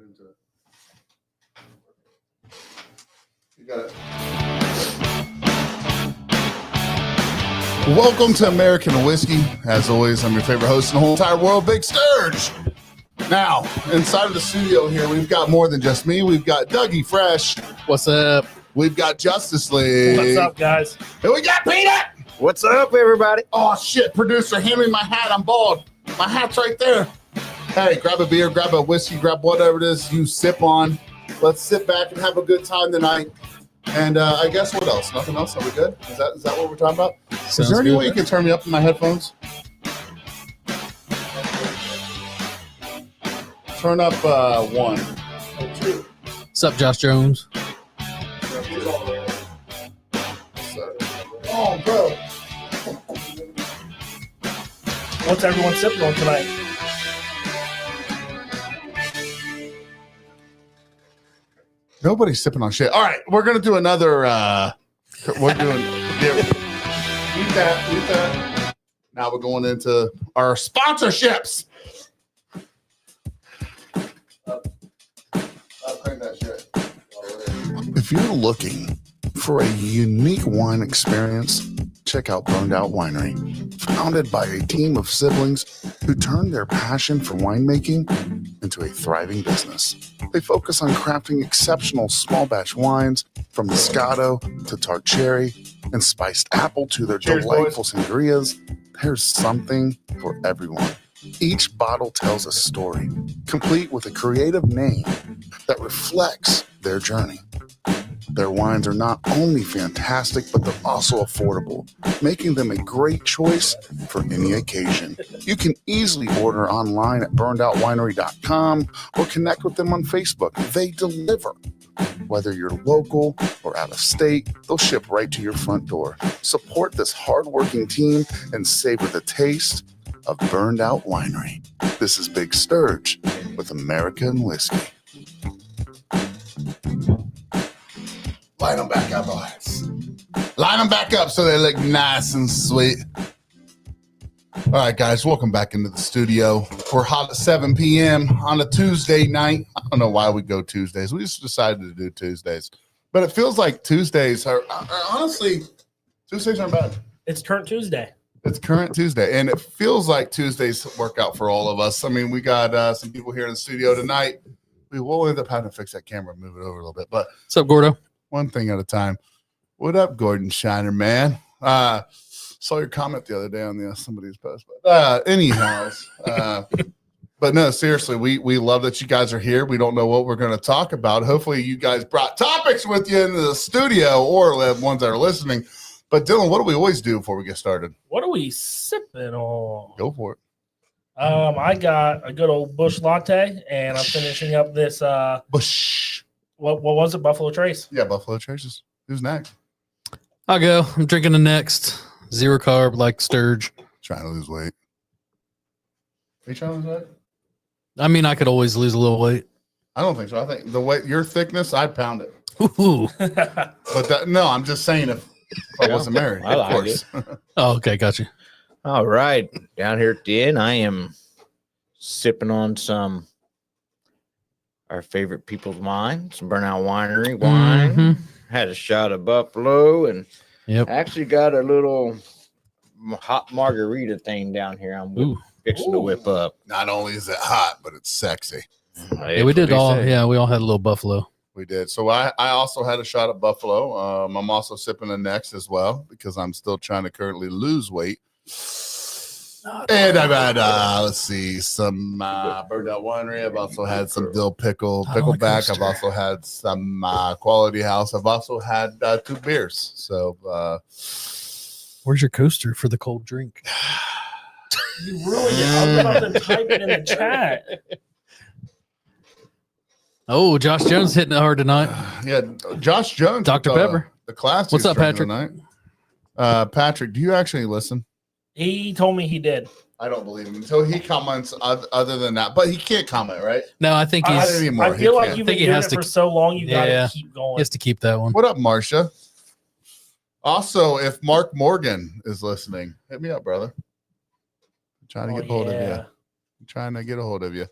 into it. You got it. Welcome to American Whiskey. As always, I'm your favorite host in the whole entire world, Big Sturge. Now, inside of the studio here, we've got more than just me. We've got Dougie Fresh. What's up? We've got Justice League. What's up, guys? And we got Peanut. What's up, everybody? Oh, shit, producer, hand me my hat. I'm bald. My hat's right there. Hey, grab a beer, grab a whiskey, grab whatever it is you sip on. Let's sit back and have a good time tonight. And I guess what else? Nothing else? Are we good? Is that what we're talking about? Is there any way you can turn me up in my headphones? Turn up one. What's up, Josh Jones? Oh, bro. What's everyone sipping on tonight? Nobody's sipping on shit. All right, we're gonna do another. We're doing. Eat that. Now we're going into our sponsorships. If you're looking for a unique wine experience, check out Burned Out Winery. Founded by a team of siblings who turned their passion for winemaking into a thriving business. They focus on crafting exceptional small batch wines from Moscato to tart cherry and spiced apple to their delightful sangrias. There's something for everyone. Each bottle tells a story, complete with a creative name that reflects their journey. Their wines are not only fantastic, but they're also affordable, making them a great choice for any occasion. You can easily order online at burnedoutwinery.com or connect with them on Facebook. They deliver. Whether you're local or out of state, they'll ship right to your front door. Support this hardworking team and savor the taste of Burned Out Winery. This is Big Sturge with American Whiskey. Line them back up, boys. Line them back up so they look nice and sweet. All right, guys, welcome back into the studio. We're hot at 7 p.m. on a Tuesday night. I don't know why we go Tuesdays. We just decided to do Tuesdays. But it feels like Tuesdays are honestly, Tuesdays aren't bad. It's current Tuesday. It's current Tuesday, and it feels like Tuesdays work out for all of us. I mean, we got some people here in the studio tonight. We will end up having to fix that camera, move it over a little bit. But What's up, Gordo? one thing at a time. What up, Gordon Shiner, man? Saw your comment the other day on somebody's post. But anyhow, but no, seriously, we love that you guys are here. We don't know what we're going to talk about. Hopefully, you guys brought topics with you into the studio or the ones that are listening. But Dylan, what do we always do before we get started? What are we sipping on? Go for it. I got a good old Bush latte, and I'm finishing up this. Bush. What was it? Buffalo Trace. Yeah, Buffalo Traces. Who's next? I'll go. I'm drinking the next. 0 carb, like Sturge. Trying to lose weight. Are you trying to lose weight? I mean, I could always lose a little weight. I don't think so. I think the weight, your thickness, I'd pound it. Ooh. But no, I'm just saying if I wasn't married, I like of course. Oh, okay, got you. All right. Down here at the end, I am sipping on some our favorite people's wine, some Burnout Winery wine. Mhm. Had a shot of Buffalo and Yep. actually got a little hot margarita thing down here. I'm Ooh. fixing to whip up. Not only is it hot, but it's sexy. Yeah, we did all. Yeah, we all had a little Buffalo. We did. So I also had a shot of Buffalo. I'm also sipping the next as well because I'm still trying to currently lose weight. And I've had, let's see, some Burned Out Winery. I've also had some dill pickleback. I've also had some Quality House. I've also had 2 beers. So, Where's your coaster for the cold drink? You ruined it. I was about to type it in the chat. Oh, Josh Jones hitting it hard tonight. yeah, Josh Jones. Dr. Pepper. The class. What's up, Patrick? Tonight. Patrick, do you actually listen? He told me he did. I don't believe him until he comments other than that. But he can't comment, right? No, I think Not he's. anymore. I feel He like can't. you've think been he doing has it to- for so long, you got Yeah. to keep He going. has to keep that one. What up, Marcia? Also, if Mark Morgan is listening, hit me up, brother. I'm trying to get a hold of you. I'm trying to get a hold of you.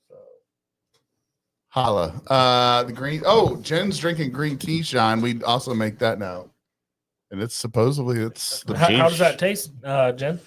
So, Holla. The green. Oh, Jen's drinking green tea, Sean. We also make that now. And it's supposedly it's the How does that taste, Jen?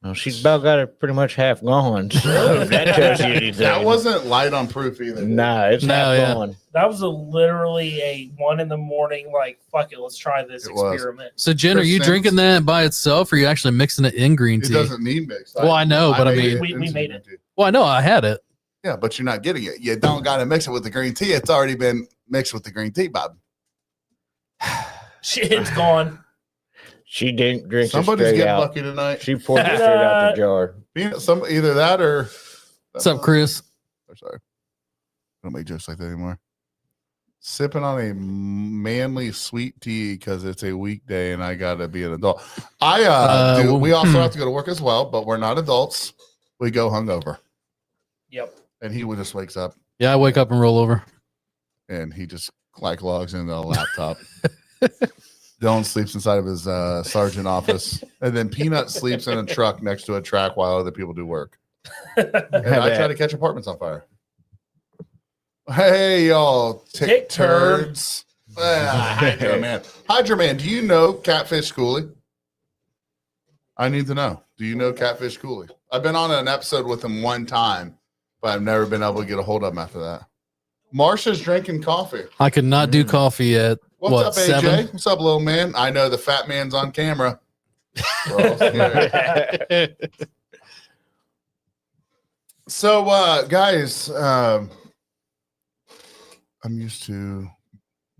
Well, she's about got it pretty much half gone. So if that tells you anything. that wasn't light on proof either. Nah, it's No, half yeah. gone. That was literally a 1 a.m. like, fuck it, let's try this It was. experiment. So, Jen, are you Chris drinking that by itself, or are you actually mixing it in green It tea? doesn't need mix. Well, I know, but I made mean- it We into made green it. tea. Well, I know I had it. Yeah, but you're not getting it. You don't got to mix it with the green tea. It's already been mixed with the green tea, Bob. Shit, it's gone. She didn't drink Somebody's it straight getting out. lucky tonight. She poured it straight out the jar. Either that or What's up, Chris? Oh, sorry. I don't make jokes like that anymore. Sipping on a manly sweet tea because it's a weekday and I gotta be an adult. We also have to go to work as well, but we're not adults. We go hungover. Yep. And he just wakes up Yeah, I wake up and roll over. and he just like logs into a laptop. Dylan sleeps inside of his sergeant office, and then Peanut sleeps in a truck next to a track while other people do work. And I try to catch apartments on fire. Hey, y'all, Tick turds. Hydra Man. Hydra Man, do you know Catfish Cooley? I need to know. Do you know Catfish Cooley? I've been on an episode with him one time, but I've never been able to get a hold of him after that. Marsha's drinking coffee. I could not do coffee at What's what, up, AJ? 7? What's up, little man? I know the fat man's on camera. We're all scared. So, guys, I'm used to,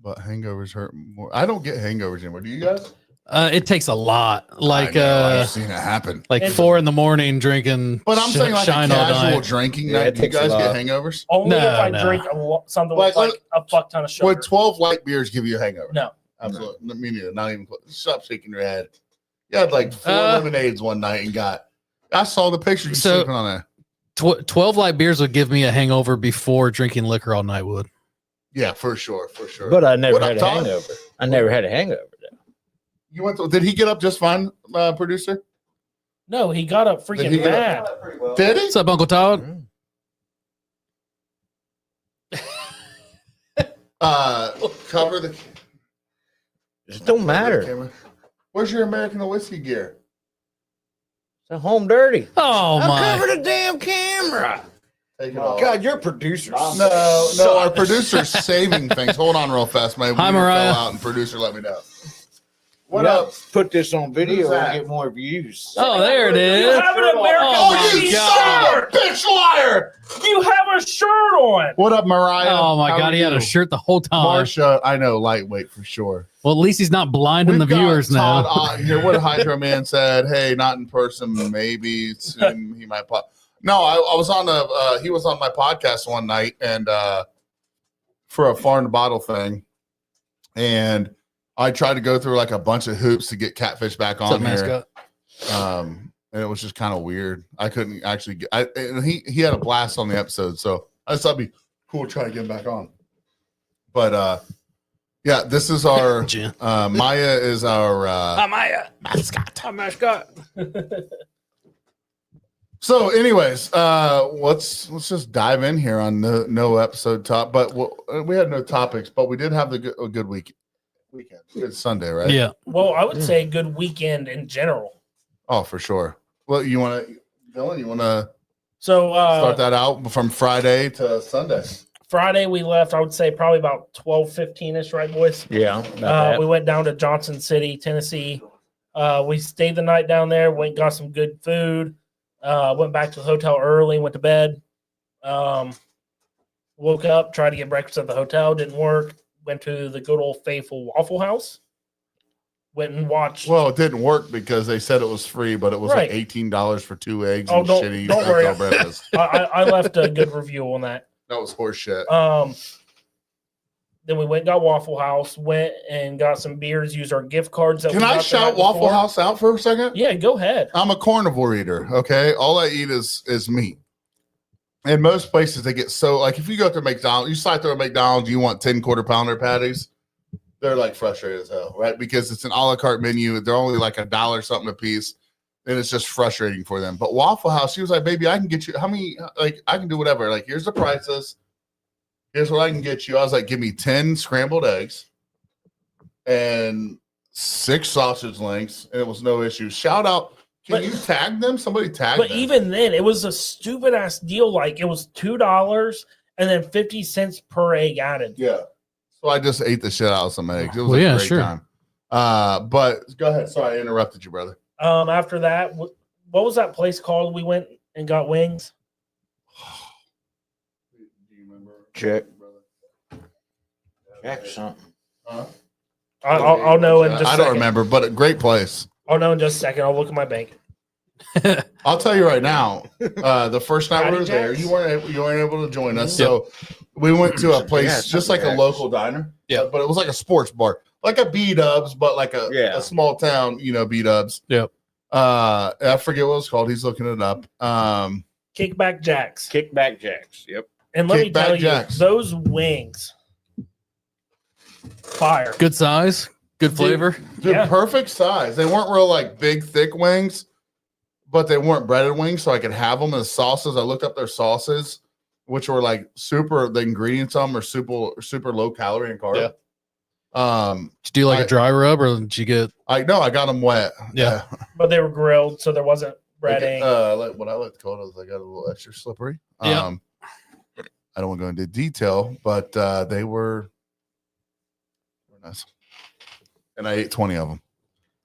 but hangovers hurt more. I don't get hangovers anymore. Do you guys? It takes a lot. Like I know, I've seen it happen. like It's- 4 a.m. drinking. But I'm saying like a shine all casual night. drinking Yeah, night. it Do you takes a guys get lot. hangovers? Only if No, I no. drink something Like, with like a fuck ton of sugar. Would 12 light beers give you a hangover? No. Absolutely. Me neither. Not even close. Stop shaking your head. You had like 4 Uh, lemonades one night and I saw the picture you So- sleeping on that. 12 light beers would give me a hangover before drinking liquor all night would. Yeah, for sure. For sure. But I never What up, had a Todd? hangover. I never had a hangover. Though. You went to, did he get up just fine, producer? No, he got up Did he freaking get mad. Did he? What's up, Uncle Todd? Cover the It don't matter. camera. Where's your American whiskey gear? It's a home dirty. Oh my! Cover the damn camera. Take it off. God, your producer. No, our producer's saving things. Hold on real fast, man. Hi, We Mariah. fell out and producer let me know. What Yeah, up? Put this on video Who's that? and get more views. Oh, there it You is. have an American Oh, my whiskey God. shirt. Bitch liar! You have a shirt on. What up, Mariah? Oh my How God! are He had you? a shirt the whole time. Marsha, I know, lightweight for sure. Well, at least he's not blinding We've the got viewers Todd now. on here. What Hydro Man said, hey, not in person, maybe soon he might pop. No, I was on he was on my podcast one night and for a farm to bottle thing. And I tried to go through like a bunch of hoops to get Catfish back What's up, on here. mascot? And it was just kind of weird. I couldn't actually get and he had a blast on the episode, so I just thought it'd be cool to try to get him back on. But yeah, this is our Jen. Maya is our Maya. mascot. Hi, mascot. So, anyways, let's just dive in here on no episode top. But we had no topics, but we did have a good weekend. Good Sunday, right? Yeah. Well, I would say good weekend in general. Oh, for sure. Well, you want to, Dylan? You want to So start that out from Friday to Sunday? Friday we left, I would say probably about 12:15ish, right, boys? Yeah. about that. We went down to Johnson City, Tennessee. We stayed the night down there, went and got some good food, went back to the hotel early, went to bed. Woke up, tried to get breakfast at the hotel, didn't work. Went to the good old faithful Waffle House. Went and watched. Well, it didn't work because they said it was free, but it was Right. like $18 for 2 eggs Oh, and don't shitty worry. hotel breakfast. I left a good review on that. That was horse shit. Then we went and got Waffle House, went and got some beers, used our gift cards. That Can we I got the shout night Waffle before. House out for a second? Yeah, go ahead. I'm a carnivore eater. Okay, all I eat is meat. And most places they get so like if you go to McDonald's, you slide through a McDonald's, you want 10 quarter pounder patties. They're like frustrated as hell, right? Because it's an a la carte menu. They're only like $1 something a piece, and it's just frustrating for them. But Waffle House, she was like, "Baby, I can get you how many? Like I can do whatever. Like here's the prices. here's what I can get you. I was like, give me 10 scrambled eggs and 6 sausage links, and it was no issue. Shout out. Can But- you tag them? Somebody tag But them. even then, it was a stupid ass deal. Like it was $2 and then 50 cents per egg added. Yeah. So I just ate the shit out of some eggs. It was Well, a yeah, great sure. time. But go ahead. Sorry, I interrupted you, brother. After that, what was that place called? We went and got wings. Do you remember? Check. brother? Check something. Huh? I'll know in just. I a don't second. remember, but a great place. I'll know in just a second. I'll look at my bank. I'll tell you right now. The first night we Patty were there, Jacks? you weren't able to join us, Mhm. so we went to a place Yeah, just like a Jacks. local diner. Yeah. but it was like a sports bar, like a B-Dubs, but like Yeah. a small town, B-Dubs. Yep. I forget what it's called. He's looking it up. Kickback Jacks. Kickback Jacks. Yep. And let me Kickback tell you, Jacks. those wings, fire. Good size, good flavor. Dude, Yeah. perfect size. They weren't real like big, thick wings, but they weren't breaded wings, so I could have them as sauces. I looked up their sauces, which were like super. The ingredients on them are super low calorie and carb. Yeah. Did Did you do like I- a dry rub, or did you get? I got them wet. Yeah. But they were grilled, so there wasn't breading. Like what I like to call it is I got a little extra slippery. Yeah. I don't want to go into detail, but they were nice, and I ate 20 of them.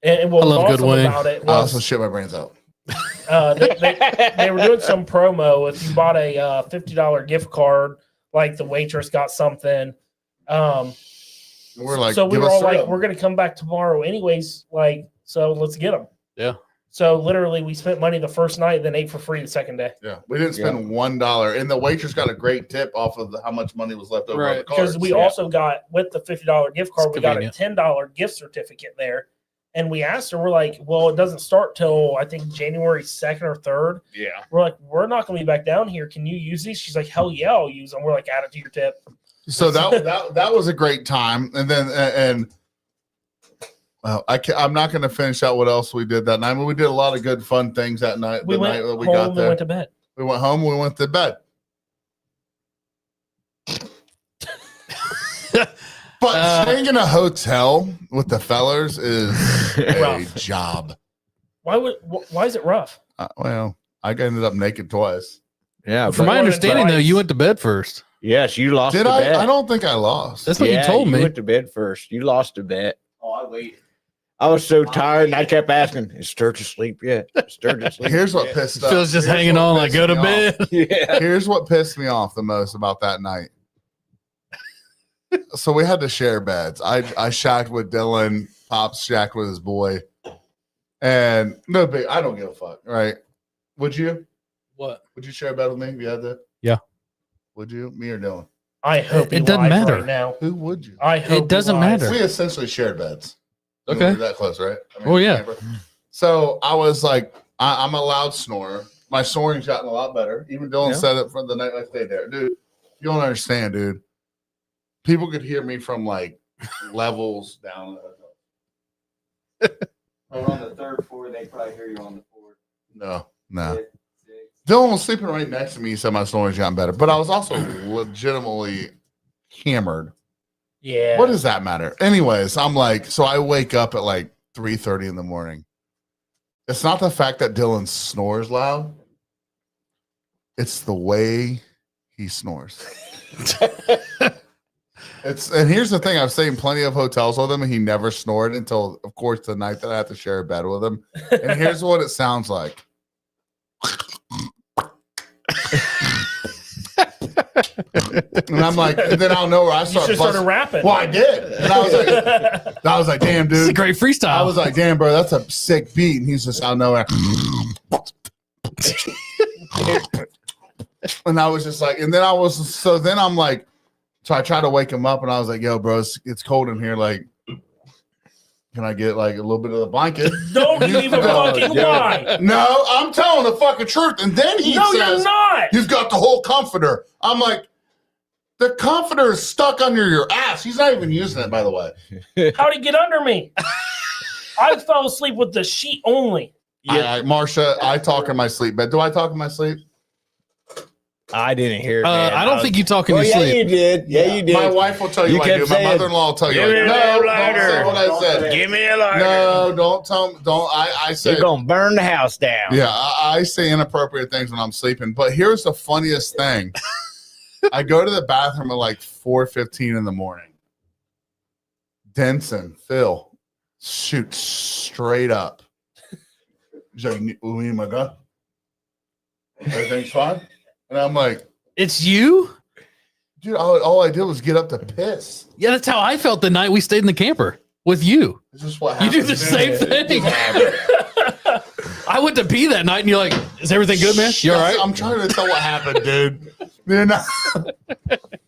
and what I was love a good awesome wing. about it I also was shit my brains out. they were doing some promo. If you bought a $50 gift card, like the waitress got something. We're like, so we give were us all three like, of 'em. we're going to come back tomorrow anyways. Like, so let's get them. Yeah. So literally, we spent money the first night, then ate for free the second day Yeah, we didn't spend $1, and the waitress got a great tip off of how much money was left over on Right, the because cards. we also got with the $50 gift card, It's we got a convenient. $10 gift certificate there. And we asked her, we're like, well, it doesn't start till I think January 2nd or 3rd. Yeah. We're like, we're not going to be back down here. Can you use these? She's like, hell yeah, I'll use them. We're like, add it to your tip. So that was a great time, and then well, I'm not going to finish out what else we did that night. But we did a lot of good, fun things that night. We The went night that home we got and there, went to bed. we went home. We went to bed. But staying in a hotel with the fellers is a Rough. job. Why is it rough? Well, I ended up naked twice. Yeah. From But- my understanding, though, you went to bed first. Yes, you lost Did a I? bet. I don't think I lost. That's what you told me. went to bed first. You lost a bet. Oh, I waited. I was so tired, and I kept asking, "Is Sturge asleep yet? Is Sturge asleep?" Here's what yet?" pissed off. Phil's just Here's hanging what on, like, pissed go to me off. bed. Yeah. Here's what pissed me off the most about that night. So we had to share beds. I shacked with Dylan, Pops shacked with his boy. And no big, I don't give a fuck, right? Would you? What? Would you share a bed with me if you had to? Yeah. Would you? Me or Dylan? I hope It he doesn't lies matter. right now. Who would you? I hope he doesn't lies. matter. We essentially shared beds. Okay. We're that close, right? Oh, yeah. remember. So I was like, I'm a loud snorer. My snoring's gotten a lot better. Even Dylan Yeah. said it from the night I stayed there. Dude, you don't understand, dude. People could hear me from like levels down in the hotel. Or on the third floor, they probably hear you on the fourth. No. fifth, sixth. Dylan was sleeping right next to me. He said my snoring's gotten better. But I was also legitimately hammered. Yeah. What does that matter? Anyways, I'm like, so I wake up at like 3:30 in the morning. It's not the fact that Dylan snores loud. It's the way he snores. And here's the thing, I've stayed in plenty of hotels with him and he never snored until, of course, the night that I have to share a bed with him. And here's what it sounds like. And I'm like, and then I'll know where I You start should have started busting. rapping. Well, I did. And I was like, damn, It's a dude. great freestyle. I was like, damn, bro, that's a sick beat. And he's just out of nowhere. And I was just like, and then I'm like, so I tried to wake him up and I was like, yo, bro, it's cold in here. Like, can I get like a little bit of the blanket? Don't you even fucking lie. No, I'm telling the fucking truth. And then he No, you're says, not. you've got the whole comforter. I'm like, the comforter is stuck under your ass. He's not even using it, by the way. How'd he get under me? I fell asleep with the sheet only. Marsha, I talk in my sleep bed. Do I talk in my sleep? I didn't hear it. man. I don't think you talk in Well, your yeah, sleep. you did. Yeah, you did. My wife will tell you, You what I kept do. My saying, mother-in-law will tell you. "Give Like, me no, that don't lighter." say what I said. Give me a lighter. No, don't tell me. Don't. I You're said. gonna burn the house down. Yeah, I say inappropriate things when I'm sleeping. But here's the funniest thing. I go to the bathroom at like 4:15 in the morning. Denson, Phil, shoots straight up. He's like, "We need my gun. Everything's fine." And I'm like, It's you? dude, all I did was get up to piss. Yeah, that's how I felt the night we stayed in the camper with you. This is what You happens. do the same thing. I went to pee that night and you're like, is everything good, man? You all right? I'm trying to tell what happened, dude. You're not.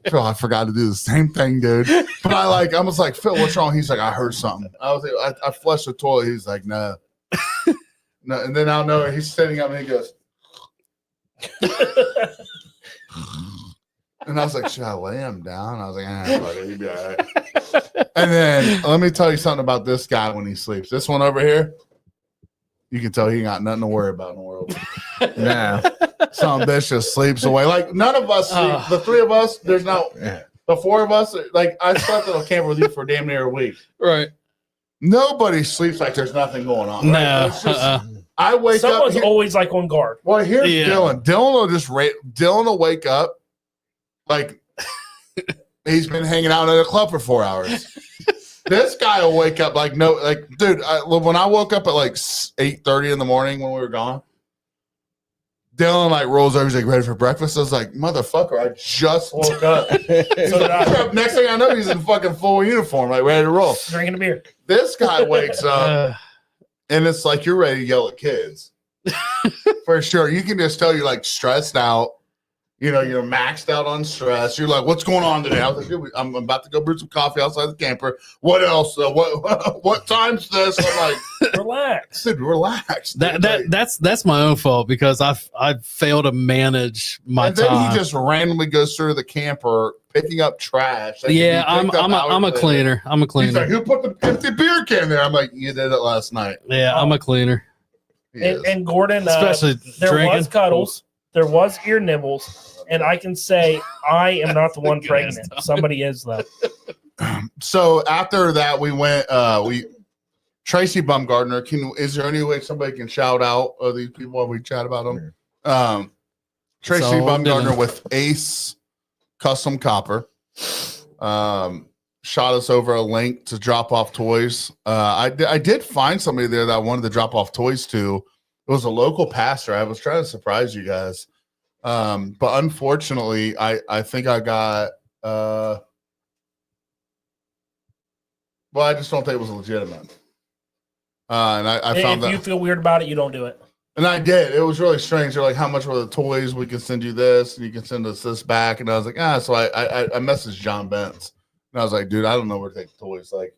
Phil, I forgot to do the same thing, dude. But I was like, Phil, what's wrong? He's like, I heard something. I was like, I flushed the toilet. He's like, no. No. And then I'll know he's sitting up and he goes, and I was like, should I lay him down? I was like, buddy, he'll be all right. And then let me tell you something about this guy when he sleeps. This one over here, you can tell he got nothing to worry about in the world. No. Some bitch just sleeps away. Like none of us sleep. The three of us, there's no Yeah. the four of us, like I slept in a camper with you for damn near a week. Right. Nobody sleeps like there's nothing going on. No. Right? It's just- I wake Someone's up. always like on guard. Well, here's Yeah. Dylan. Dylan will Dylan will wake up like he's been hanging out at a club for 4 hours. This guy will wake up like no, like dude. When I woke up at like 8:30 in the morning when we were gone, Dylan like rolls over. He's like, ready for breakfast. I was like, motherfucker, I just woke up. So did I. Next thing I know, he's in fucking full uniform, like ready to roll. Drinking a beer. This guy wakes up and it's like you're ready to yell at kids. For sure. You can just tell you're like stressed out. You know, you're maxed out on stress. You're like, what's going on today? I was like, dude, I'm about to go brew some coffee outside the camper. What else? What time's this? I'm like, Relax. dude, relax. dude. That's my own fault because I fail to manage my and then time. he just randomly goes through the camper picking up trash. Like, Yeah, he picked up I'm a hours later. cleaner. I'm a He's cleaner. like, who put the empty beer can there? I'm like, you did it last night. Yeah, I'm a cleaner. He is. And Gordon, Especially there drinking. was cuddles, there was ear nibbles, and I can say I am not the one Good pregnant. ass. Somebody is though. So after that, we went. Tracy Bumgardner. Is there any way somebody can shout out these people while we chat about them? Tracy all I'm Bumgardner doing. with Ace Custom Copper. Shot us over a link to drop off toys. I did find somebody there that I wanted to drop off toys to. It was a local pastor. I was trying to surprise you guys. But unfortunately, I think I got well, I just don't think it was legitimate. And I found If that you feel weird about it, you don't do it. and I did. It was really strange. They're like, how much were the toys? We can send you this and you can send us this back. And I was like, so I messaged John Bentz. And I was like, dude, I don't know where to take the toys. Like,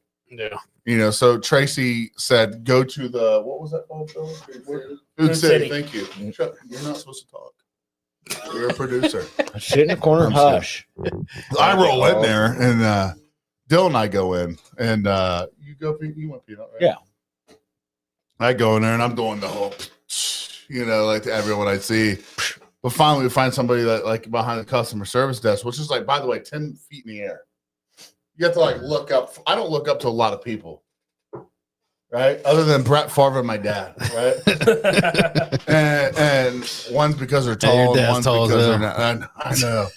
Yeah. So Tracy said, go to the, what was that called? Phil? Food City. City. Thank you. Shut, you're not supposed to talk. You're a producer. Sit in the corner, I'm sorry. hush. I roll in there and Dylan and I go in and you go, you went peanut, right? Yeah. I go in there and I'm doing the whole, like to everyone I see. But finally, we find somebody that like behind the customer service desk, which is like, by the way, 10 feet in the air. You have to like look up. I don't look up to a lot of people, right? Other than Brett Favre and my dad, right? and one's because they're Yeah, your tall, and dad's one's tall as because hell. they're not. I know.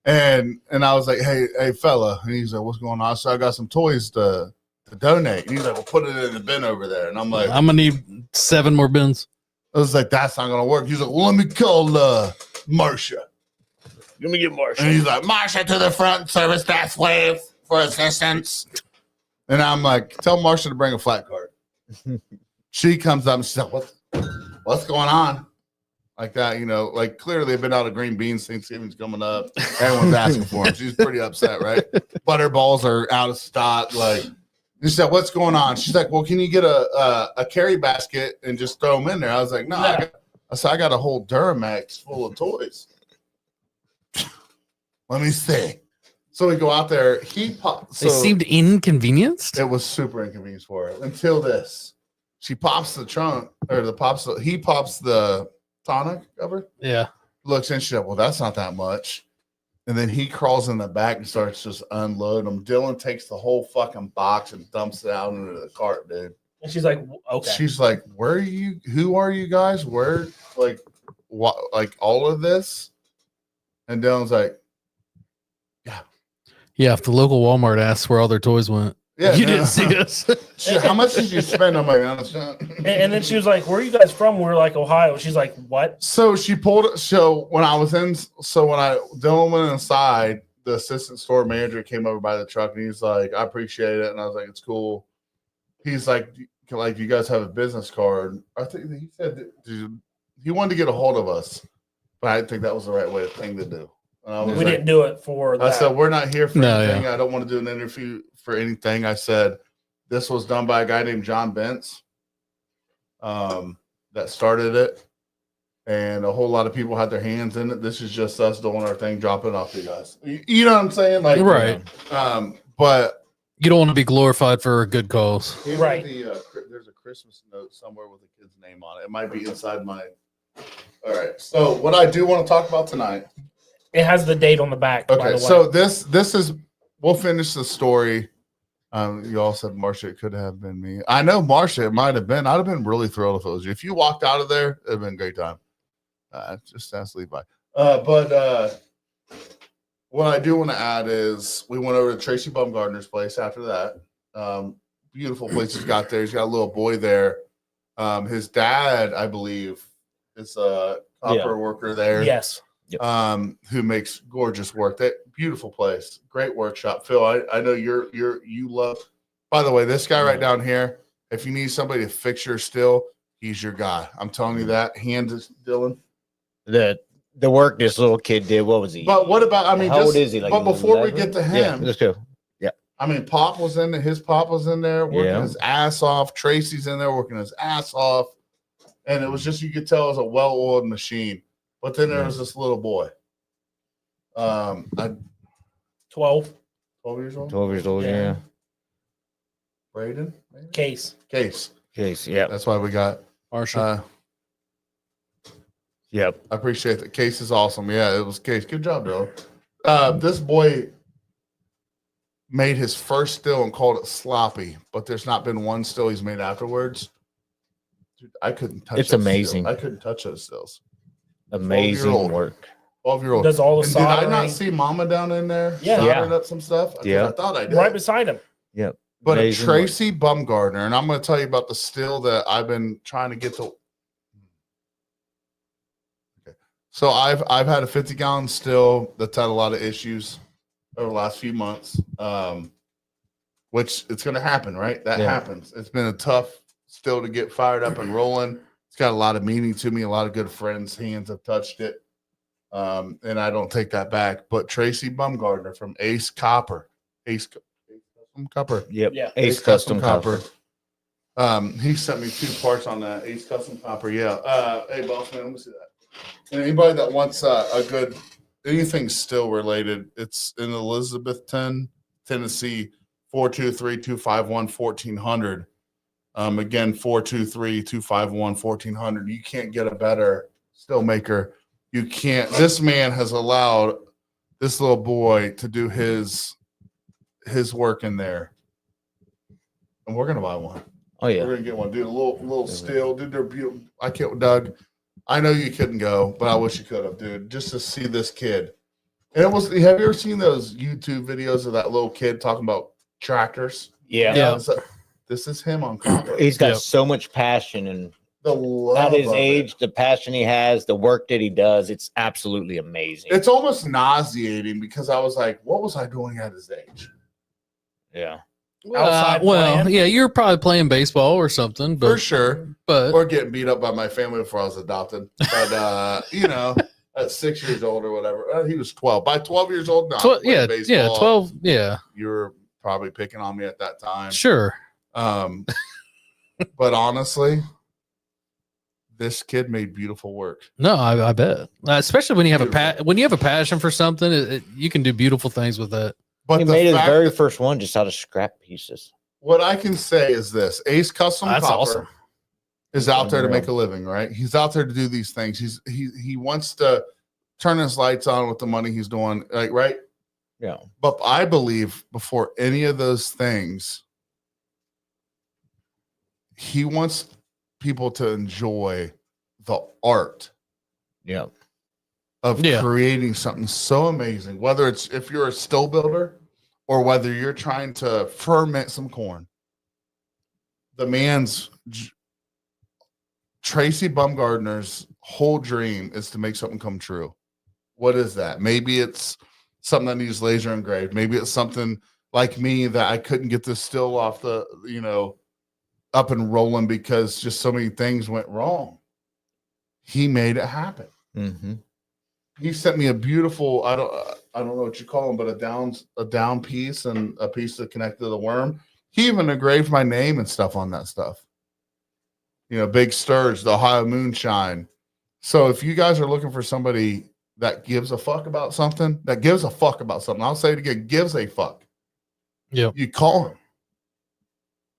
And I was like, hey, fella, and he's like, what's going on? So I got some toys to donate, and he's like, well, put it in the bin over there, and I'm like, I'm gonna need 7 more bins. I was like, that's not gonna work. He's like, well, let me call Marsha. Let me get Marshall. And he's like, Marsha to the front service desk, wave for assistance. And I'm like, tell Marsha to bring a flat cart. She comes up and she's like, what's going on? Like that, like clearly they've been out of green beans. Thanksgiving's coming up. Everyone's asking for them. She's pretty upset, right? Butterballs are out of stock. Like, she said, what's going on? She's like, well, can you get a carry basket and just throw them in there? I was like, no. I got a whole Duramax full of toys. Let me see. So we go out there. They seemed inconvenienced. It was super inconvenient for her until this. She pops the trunk, or he pops the tonic cover. Yeah. looks and she's like, well, that's not that much. And then he crawls in the back and starts just unloading them. Dylan takes the whole fucking box and dumps it out into the cart, dude. And she's like, okay. She's like, where are you? Who are you guys? Where, like, what, like all of this? And Dylan's like, Yeah, if the local Walmart asks where all their toys went, yeah, you no. didn't see us. Shit, how much did you spend on my honest? And then she was like, where are you guys from? We were like, Ohio. She's like, what? So she pulled it. So when Dylan went inside, the assistant store manager came over by the truck and he's like, I appreciate it. And I was like, it's cool. He's like, you guys have a business card. I think he said that he wanted to get a hold of us, but I didn't think that was the right thing to do. And I was We like, didn't do it for I that. said, we're not here for No, anything. yeah. I don't want to do an interview for anything. I said, this was done by a guy named John Bentz that started it. And a whole lot of people had their hands in it. This is just us doing our thing, dropping it off to you guys. You know what I'm saying? Like, Right. But You don't want to be glorified for good cause. Right. There's a Christmas note somewhere with a kid's name on it. It might be inside my. All right. So what I do want to talk about tonight. It has the date on the back. By the Okay, way. so this is we'll finish the story. You all said Marsha, it could have been me. I know Marsha, it might have been. I'd have been really thrilled if it was you. If you walked out of there, it'd have been a great time. Just ask Levi. But what I do want to add is we went over to Tracy Bumgardner's place after that. Beautiful place he's got there. He's got a little boy there. His dad, I believe, is a copper worker there. yes. Who makes gorgeous work. That beautiful place, great workshop. Phil, I know you love. By the way, this guy right down here, if you need somebody to fix your still, he's your guy. I'm telling you that. Hand is Dylan. The work this little kid did. What was he? But what about? I mean, How old is he? Like but before we 11? get to Yeah, him, let's go. I mean, Pop was in there. His Pop was in there working Yeah. his ass off. Tracy's in there working his ass off, and it was just, you could tell it was a well-oiled machine. But then there was this little boy. 12. 12 years old. 12 years old. Yeah. Yeah. Braden? Maybe? Case. Case. Case. Yeah. That's why we got. Marshall. Yep. I appreciate that. Case is awesome. Yeah, it was Case. Good job, Dylan. This boy made his first still and called it sloppy, but there's not been one still he's made afterwards. Dude, I couldn't touch. It's those amazing. stills. I couldn't touch those stills. Amazing 12-year-old. work. 12-year-old. Does all the And did I soldering not see Mama down in there? Yeah. soldering up some stuff. Yeah. I thought I did. right beside him. Yep. But Amazing Tracy Bumgardner, and I'm going to tell you about the still that I've been trying to get to. Okay. So I've had a 50-gallon still that's had a lot of issues over the last few months, which it's going to happen, right? That Yeah. happens. It's been a tough still to get fired up and rolling. It's got a lot of meaning to me. A lot of good friends' hands have touched it, and I don't take that back. But Tracy Bumgardner from Ace Copper. Copper. Yep. Yeah. Ace Custom Copper. He sent me 2 parts on that Ace Custom Copper. Yeah. Hey, boss man, let me see that. And anybody that wants a good anything still related, it's in Elizabethton, Tennessee, 423-251-1400. Again, 423-251-1400. You can't get a better still maker. You can't. This man has allowed this little boy to do his work in there, and we're gonna buy one. Oh yeah. We're gonna get one, dude. A little steel, dude. They're beautiful. I can't, Doug. I know you couldn't go, but I wish you could have, dude. Just to see this kid. And it was. Have you ever seen those YouTube videos of that little kid talking about tractors? Yeah. Yeah. This is him on copper. He's got Yep. so much passion, and The love at his of it. age, the passion he has, the work that he does, it's absolutely amazing. It's almost nauseating because I was like, what was I doing at his age? Yeah. Outside Well, playing. yeah, you're probably playing baseball or something, For but sure. but Or getting beat up by my family before I was adopted. But at 6 years old or whatever. He was 12. By 12 years old, no. yeah, 12, yeah, You were probably picking on me at that time. sure. But honestly, this kid made beautiful work. No, I bet, especially when you have Beautiful. when you have a passion for something, you can do beautiful things with that. But He the made his fact very that- first one just out of scrap pieces. what I can say is this: Ace Custom That's Copper awesome. is out there to Unreal. make a living, right? He's out there to do these things. He wants to turn his lights on with the money he's doing, like, right? Yeah. But I believe before any of those things, he wants people to enjoy the art Yeah. of Yeah. creating something so amazing, whether it's if you're a still builder or whether you're trying to ferment some corn. The man's Tracy Bumgardner's whole dream is to make something come true. What is that? Maybe it's something that needs laser engraved. Maybe it's something like me that I couldn't get this still off the, up and rolling because just so many things went wrong. He made it happen. Mm-hmm. He sent me a beautiful, I don't know what you call them, but a down piece and a piece that connected to the worm. He even engraved my name and stuff on that stuff. Big Sturge, the Ohio Moonshine. So if you guys are looking for somebody that gives a fuck about something, I'll say it again, gives a fuck. Yep. You call him.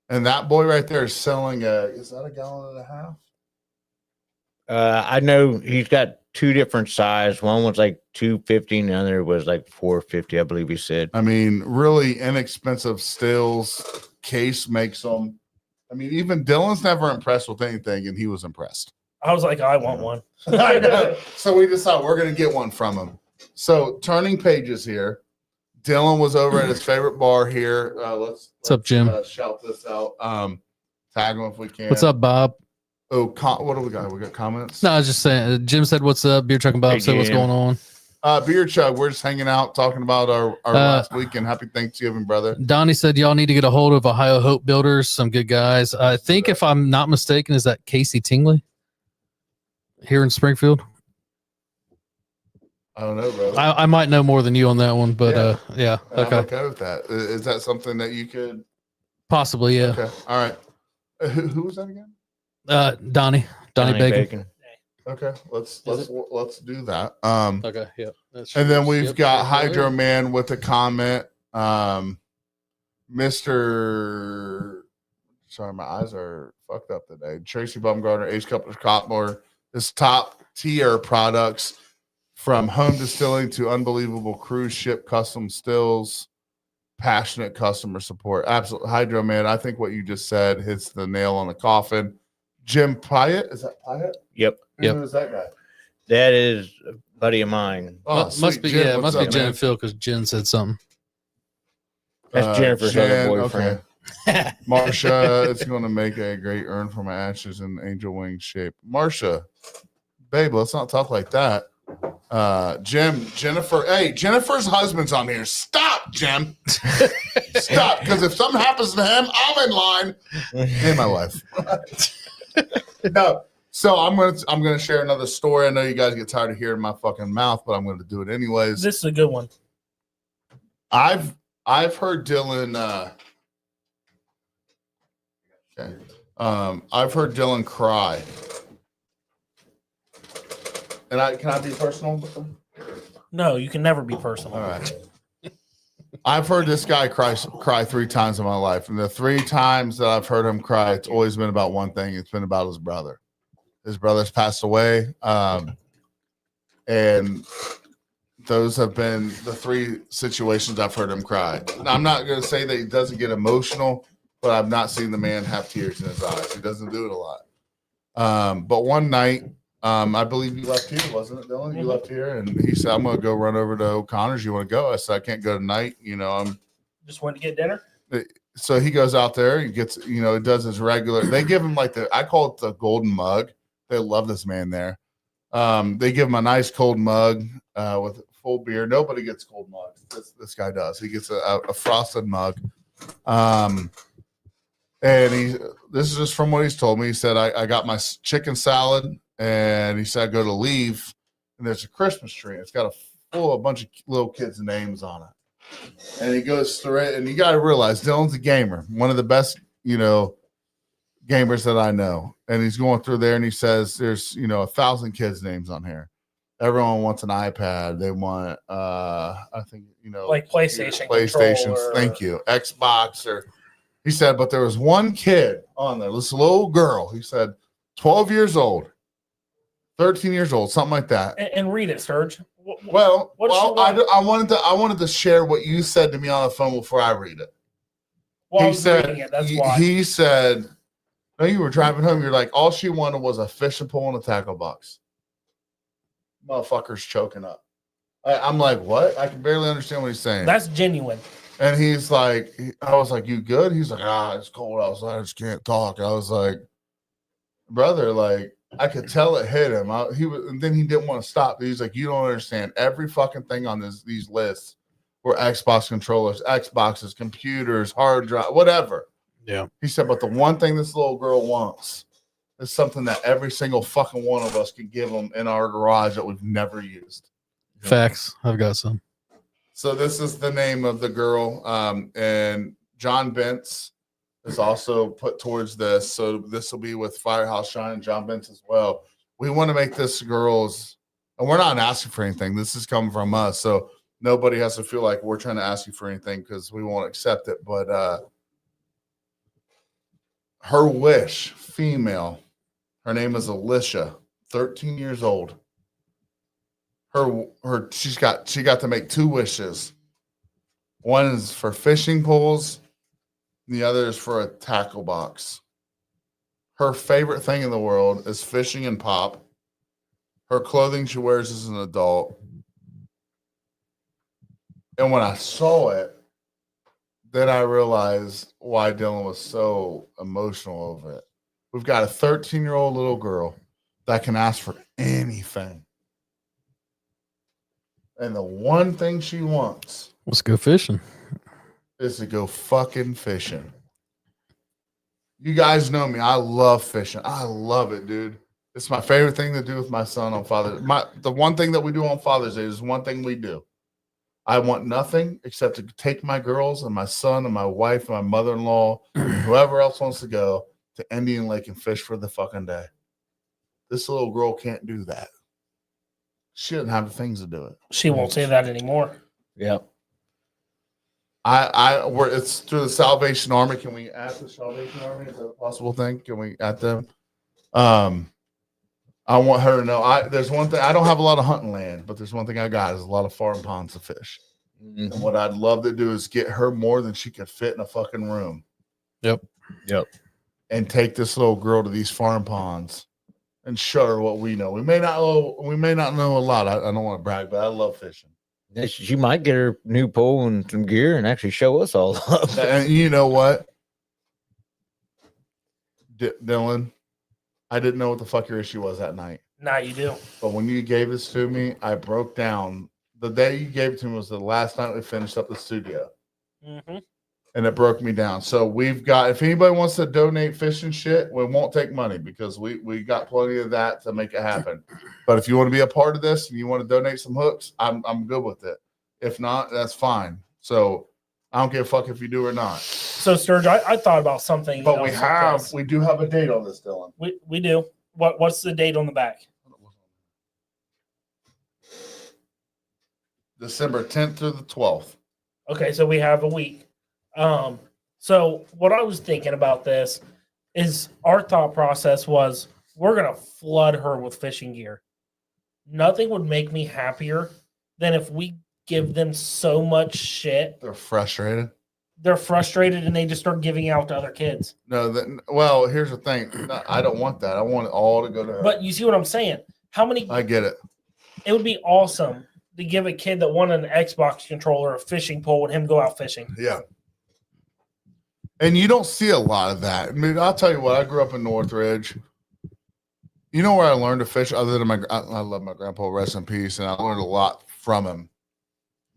And that boy right there is selling is that a gallon and a half? I know he's got two different sizes. One was like 250 and the other was like 450, I believe he said. I mean, really inexpensive stills. Case makes them. I mean, even Dylan's never impressed with anything, and he was impressed. I was like, I want one. I know. So we decided we're going to get one from him. So turning pages here. Dylan was over at his favorite bar here. Let's up, Jim? Shout this out. Tag him if we can. What's up, Bob? Oh, what do we got? We got comments. No, I was just saying. Jim said, "What's up?" Beer Truck and Bob Hey, said, "What's Jim. going on?" Beer Chug. We're just hanging out, talking about our last weekend. Happy Thanksgiving, brother. Donnie said, "Y'all need to get a hold of Ohio Hope Builders. Some good guys. I think, if I'm not mistaken, is that Casey Tingley here in Springfield? I don't know, bro. I might know more than you on that one, but yeah, I'm okay, okay with that. Is that something that you could? possibly, yeah. Okay, all right. Who was that again? Donnie Bacon. Okay, let's do that. Okay, yeah. And then we've got Hydro Man with a comment. Mr. Sorry, my eyes are fucked up today. Tracy Bumgardner, Ace Coupler Copmore, is top tier products from home distilling to unbelievable cruise ship custom stills, passionate customer support. Absolutely. Hydro Man, I think what you just said hits the nail on the coffin. Jim Pyatt, is that Pyatt? Yep. Who is that guy? That is a buddy of mine. Must sweet. be, Jim, yeah, what's must be up, Jen man? and Phil because Jen said something. That's Jennifer's other boyfriend. Okay. Marsha, it's going to make a great urn for my ashes in angel wing shape. Marsha, babe, let's not talk like that. Jim, Jennifer. Hey, Jennifer's husband's on here. Stop, Jim. Stop, because if something happens to him, I'm in line. Hey, my wife. No. So I'm gonna share another story. I know you guys get tired of hearing my fucking mouth, but I'm gonna do it anyways. This is a good one. I've heard Dylan. Okay. I've heard Dylan cry. And can I be personal with him? No, you can never be personal. All right. I've heard this guy cry 3 times in my life, and the 3 times that I've heard him cry, it's always been about one thing. It's been about his brother. His brother's passed away, and those have been the 3 situations I've heard him cry. Now, I'm not going to say that he doesn't get emotional, but I've not seen the man have tears in his eyes. He doesn't do it a lot. But one night, I believe you left here, wasn't it, Dylan? You left here, and he said, "I'm going to go run over to O'Connor's. You want to go?" I said, "I can't go tonight. I'm." Just went to get dinner. So he goes out there. He gets, he does his regular. They give him like I call it the golden mug. They love this man there. They give him a nice cold mug with full beer. Nobody gets cold mugs. This guy does. He gets a frosted mug. And this is just from what he's told me. He said, I got my chicken salad. And he said, I go to leave, and there's a Christmas tree. It's got a bunch of little kids' names on it. And he goes through it, and you got to realize Dylan's a gamer, one of the best, gamers that I know. And he's going through there, and he says, there's, 1,000 kids' names on here. Everyone wants an iPad. They want, I think, Like PlayStation. PlayStations. Controller. Thank you. Xbox. Or he said, but there was one kid on there, this little girl. He said, 12 years old. 13 years old, something like that. And read it, Sturge. Well, What well, she want? I wanted to share what you said to me on the phone before I read it. Well, I He was said, reading it. That's why. he said, no, you were driving home. You're like, all she wanted was a fishing pole and a tackle box. Motherfucker's choking up. I'm like, what? I can barely understand what he's saying. That's genuine. And he's like, I was like, you good? He's like, it's cold outside. I just can't talk. I was like, brother, like, I could tell it hit him. And then he didn't want to stop. He's like, you don't understand. Every fucking thing on these lists were Xbox controllers, Xboxes, computers, hard drive, whatever. Yeah. He said, but the one thing this little girl wants is something that every single fucking one of us can give them in our garage that we've never used. Facts. I've got some. So this is the name of the girl. And John Bentz is also put towards this. So this will be with Firehouse Shine and John Bentz as well. We want to make this girls, and we're not asking for anything. This is coming from us. So nobody has to feel like we're trying to ask you for anything because we won't accept it. But her wish, female, her name is Alicia, 13 years old. She got to make two wishes. One is for fishing poles, and the other is for a tackle box. Her favorite thing in the world is fishing and pop. Her clothing she wears as an adult. And when I saw it, then I realized why Dylan was so emotional over it. We've got a 13-year-old little girl that can ask for anything. And the one thing she wants Let's go fishing. is to go fucking fishing. You guys know me. I love fishing. I love it, dude. It's my favorite thing to do with my son on Father's Day. The one thing that we do on Father's Day is one thing we do. I want nothing except to take my girls and my son and my wife and my mother-in-law, whoever else wants to go to Indian Lake and fish for the fucking day. This little girl can't do that. She doesn't have the things to do it. She won't say that anymore. Yep. It's through the Salvation Army. Can we add the Salvation Army? Is that a possible thing? Can we add them? I want her to know. There's one thing. I don't have a lot of hunting land, but there's one thing I got is a lot of farm ponds to fish. Mhm. And what I'd love to do is get her more than she could fit in a fucking room. Yep. And take this little girl to these farm ponds and show her what we know. We may not know a lot. I don't want to brag, but I love fishing. Yeah, she might get her new pole and some gear and actually show us all up. And you know what, Dylan, I didn't know what the fuck your issue was that night. Now you do. But when you gave this to me, I broke down. The day you gave it to me was the last night we finished up the studio. Mm-hmm. And it broke me down. So we've got, if anybody wants to donate fishing shit, we won't take money because we got plenty of that to make it happen. But if you want to be a part of this and you want to donate some hooks, I'm good with it. If not, that's fine. So I don't give a fuck if you do or not. So Sturge, I thought about something. But else like we do have a date on this, Dylan. we do. What's the date on the back? December 10th through the 12th. Okay, so we have a week. So what I was thinking about this is our thought process was we're gonna flood her with fishing gear. Nothing would make me happier than if we give them so much shit. They're frustrated. They're frustrated and they just start giving out to other kids. No, well, here's the thing. No, I don't want that. I want it all to go to her. But you see what I'm saying? How many? I get it. It would be awesome to give a kid that wanted an Xbox controller a fishing pole and him go out fishing. Yeah. And you don't see a lot of that. I mean, I'll tell you what, I grew up in Northridge. You know where I learned to fish other than I love my grandpa, rest in peace, and I learned a lot from him.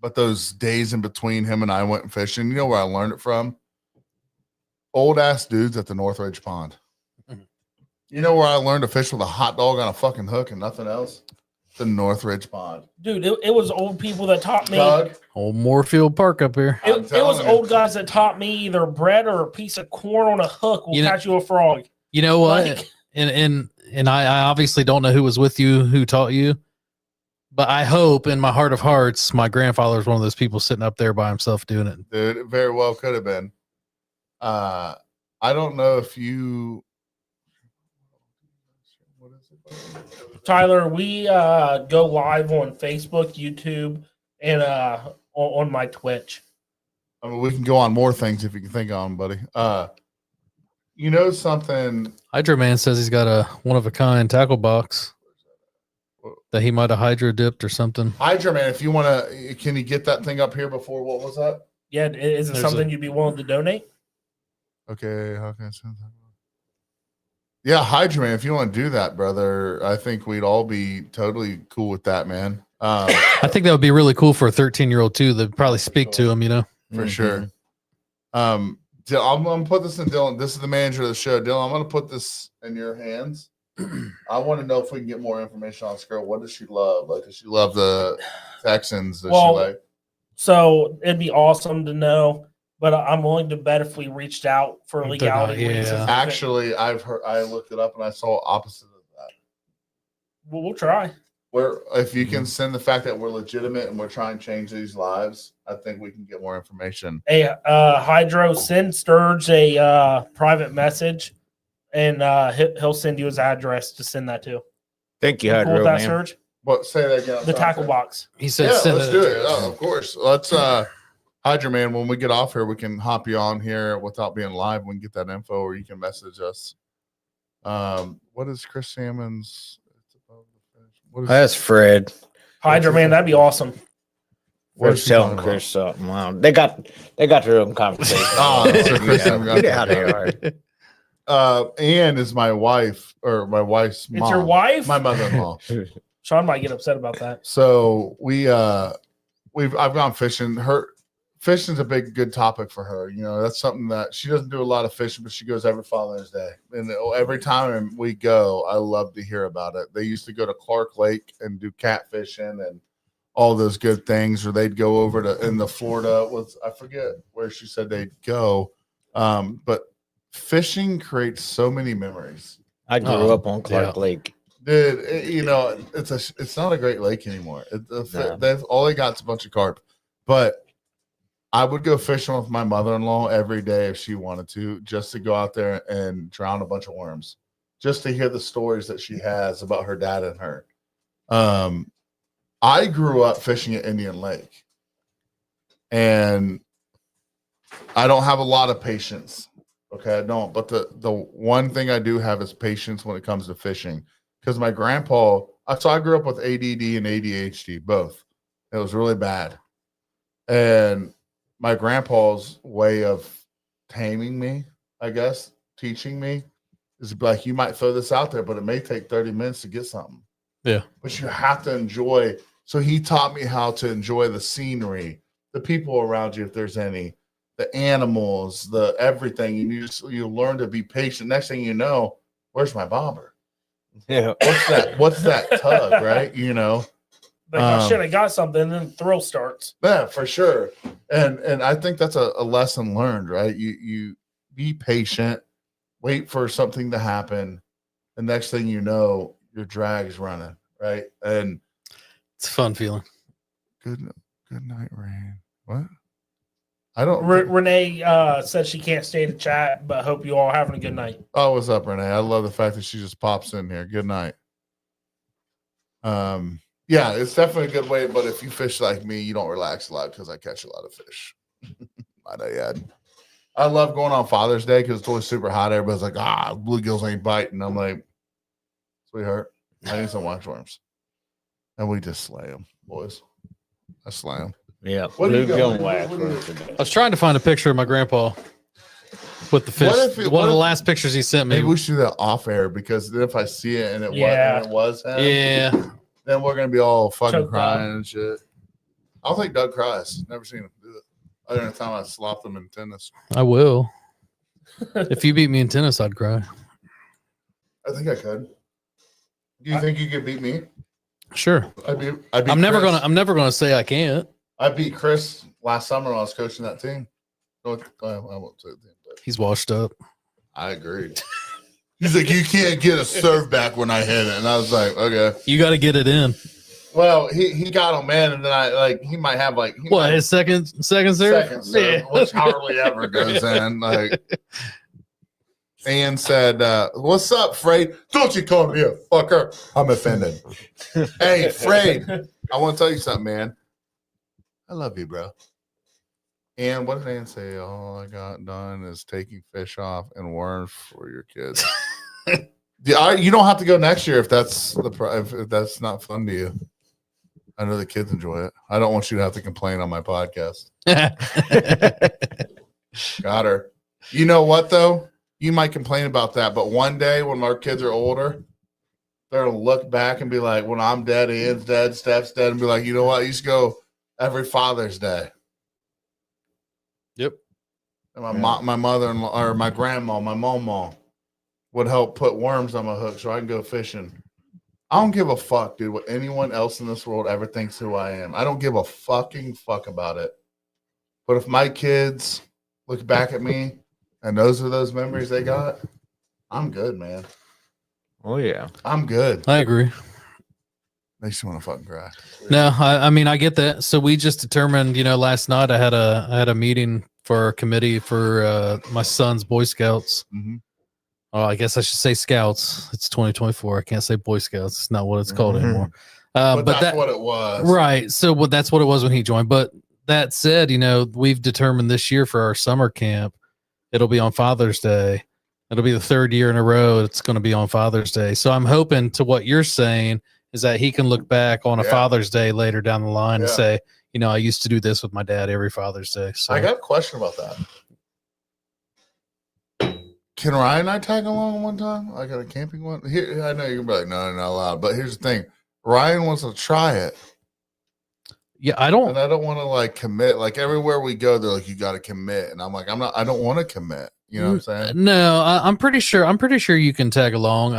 But those days in between him and I went fishing, you know where I learned it from? Old ass dudes at the Northridge Pond. You know where I learned to fish with a hot dog on a fucking hook and nothing else? The Northridge Pond. Dude, it was old people that taught me. Doug, Old Moorfield Park up here. I'm It was telling you. old guys that taught me either bread or a piece of corn on a hook will You know- catch you a frog. You know what? Like, And I obviously don't know who was with you, who taught you, but I hope in my heart of hearts, my grandfather was one of those people sitting up there by himself doing it. dude, it very well could have been. I don't know if you. What is it? Tyler, we go live on Facebook, YouTube, and on my Twitch. I mean, we can go on more things if you can think on, buddy. You know something? Hydro Man says he's got a one of a kind tackle box that he might have hydro dipped or something. Hydra Man, if you want to, can you get that thing up here before? What was that? Yeah, is it There's something you'd be willing to donate? Okay, how can I send that? Yeah, Hydra Man, if you want to do that, brother, I think we'd all be totally cool with that, man. I think that would be really cool for a 13-year-old too. They'd probably speak to him, you know. For sure. I'm gonna put this in Dylan. This is the manager of the show. Dylan, I'm gonna put this in your hands. I want to know if we can get more information on this girl. What does she love? Like, does she love the Texans? Does Well, she like? So it'd be awesome to know, but I'm willing to bet if we reached out for They're legality not- yeah. reasons, Actually, I looked it up and I saw opposite of that. we'll try. Where if you can send the fact that we're legitimate and we're trying to change these lives, I think we can get more information. Hey, Hydro, send Sturge a private message, and he'll send you his address to send that to. Thank you, You cool Hydro with that, Man. Sturge? What? Say that again. The tackle box. He said, Yeah, send let's it do to it. us. Oh, of course. Let's Hydra Man, when we get off here, we can hop you on here without being live. We can get that info, or you can message us. What is Chris Salmon's? What is That's Fred. Hydro, man, that'd be awesome. what is Fred's she telling talking Chris something. Wow. They got their own conversation. Oh, so Chris Yeah, Salmon got get out of that. here. Anne is my wife, or my wife's mom. It's your wife? My mother-in-law. Sean might get upset about that. So I've gone fishing. Fishing's a good topic for her. You know, that's something that she doesn't do a lot of fishing, but she goes every Father's Day. And every time we go, I love to hear about it. They used to go to Clark Lake and do catfishing and all those good things, or they'd go over to in the Florida I forget where she said they'd go. But fishing creates so many memories. I grew Oh, up on Clark yeah. Lake. Dude, it's not a Great Lake anymore. No. They've all they got is a bunch of carp. But I would go fishing with my mother-in-law every day if she wanted to, just to go out there and drown a bunch of worms, just to hear the stories that she has about her dad and her. I grew up fishing at Indian Lake, and I don't have a lot of patience. Okay, I don't. But the one thing I do have is patience when it comes to fishing. Because my grandpa, so I grew up with ADD and ADHD, both. It was really bad. And my grandpa's way of taming me, I guess, teaching me, is like, you might throw this out there, but it may take 30 minutes to get something. Yeah. But you have to enjoy. So he taught me how to enjoy the scenery, the people around you, if there's any, the animals, the everything. You learn to be patient. Next thing you know, where's my bobber? Yeah. What's that tug, right? You know? Like, oh shit, I got something, and then the thrill starts. Yeah, for sure. And I think that's a lesson learned, right? You be patient, wait for something to happen. The next thing you know, your drag's running, right? And It's a fun feeling. good night, Rain. What? I don't. Renee said she can't stay to chat, but hope you all having a good night. Oh, what's up, Renee? I love the fact that she just pops in here. Good night. Yeah, it's definitely a good way, but if you fish like me, you don't relax a lot because I catch a lot of fish. Might I add. I love going on Father's Day because it's always super hot. Everybody's like, bluegills ain't biting. I'm like, sweetheart, I need some waxworms. And we just slay them, boys. I slay them. Yeah. What do you Bluegill go- and wax what do you- worms are the I best. was trying to find a picture of my grandpa with the fish. What if it- One of what the if- last pictures he sent me. Maybe we should do that off air because then if I see it and it was him, Yeah. then we're gonna be all fucking Choked crying up. and shit. I don't think Doug cries. Never seen him do it. Other than the time I slopped him in tennis. I will. If you beat me in tennis, I'd cry. I think I could. Do you think you could beat me? Sure. I beat I'm never Chris. gonna say I can't. I beat Chris last summer when I was coaching that team. I won't say the team, but He's washed up. I agreed. He's like, you can't get a serve back when I hit it, and I was like, okay. You got to get it in. Well, he got him in, and then he might have What, his second serve? second serve, Yeah. which hardly ever goes in. Like, Ann said, "What's up, Frey? Don't you call me a fucker? I'm offended." Hey, Frey, I want to tell you something, man. I love you, bro. And what did Ann say? All I got done is taking fish off and worms for your kids. Yeah, you don't have to go next year if that's if that's not fun to you. I know the kids enjoy it. I don't want you to have to complain on my podcast. Got her. You know what though? You might complain about that, but one day when our kids are older, they're gonna look back and be like, "When I'm dead, Ian's dead, Steph's dead," and be like, "You know what? I used to go every Father's Day." Yep. And my mother-in-law or my grandma, my mom would help put worms on my hook so I can go fishing. I don't give a fuck, dude, what anyone else in this world ever thinks who I am. I don't give a fucking fuck about it. But if my kids look back at me and those are those memories they got, I'm good, man. Oh yeah. I'm good. I agree. Makes you want to fucking cry. No, I mean I get that. So we just determined, last night I had a meeting for a committee for my son's Boy Scouts. Mm-hmm. Oh, I guess I should say Scouts. It's 2024. I can't say Boy Scouts. It's not what it's called anymore. But that's what it was. Right. So that's what it was when he joined. But that said, we've determined this year for our summer camp, it'll be on Father's Day. It'll be the third year in a row. It's going to be on Father's Day. So I'm hoping to what you're saying is that he can look back on a Father's Day later down the line and say, I used to do this with my dad every Father's Day. So I got a question about that. Can Ryan and I tag along one time? I got a camping one. Here, I know you're gonna be like, no, not allowed. But here's the thing: Ryan wants to try it. Yeah, I don't want to like commit. Like everywhere we go, they're like, you got to commit, and I'm like, I don't want to commit. You know what I'm saying? No, I'm pretty sure you can tag along.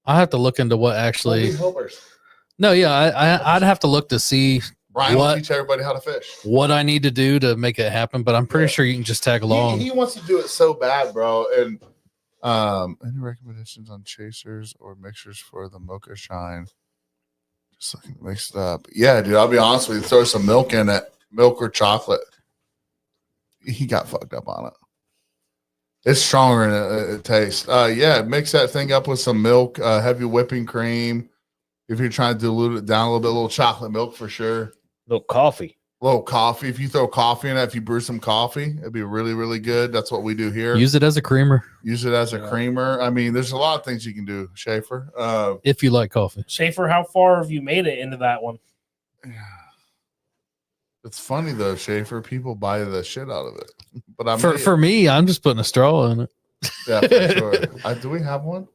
I have to look into what actually. No, yeah, I'd have to look to see. Ryan will teach everybody how to fish. What I need to do to make it happen, but I'm pretty sure you can just tag along. He wants to do it so bad, bro. And any recommendations on chasers or mixtures for the Mocha Shine? Just looking to mix it up. Yeah, dude. I'll be honest with you. Throw some milk in it, milk or chocolate. He got fucked up on it. It's stronger than it tastes. Mix that thing up with some milk, heavy whipping cream. If you're trying to dilute it down a little chocolate milk for sure. Little coffee. If you throw coffee in it, if you brew some coffee, it'd be really, really good. That's what we do here. Use it as a creamer. Creamer. I mean, there's a lot of things you can do, Schaefer. If you like coffee. Schaefer, how far have you made it into that one? It's funny though, Schaefer. People buy the shit out of it. But for me, I'm just putting a straw in it. Yeah, for sure. Do we have one?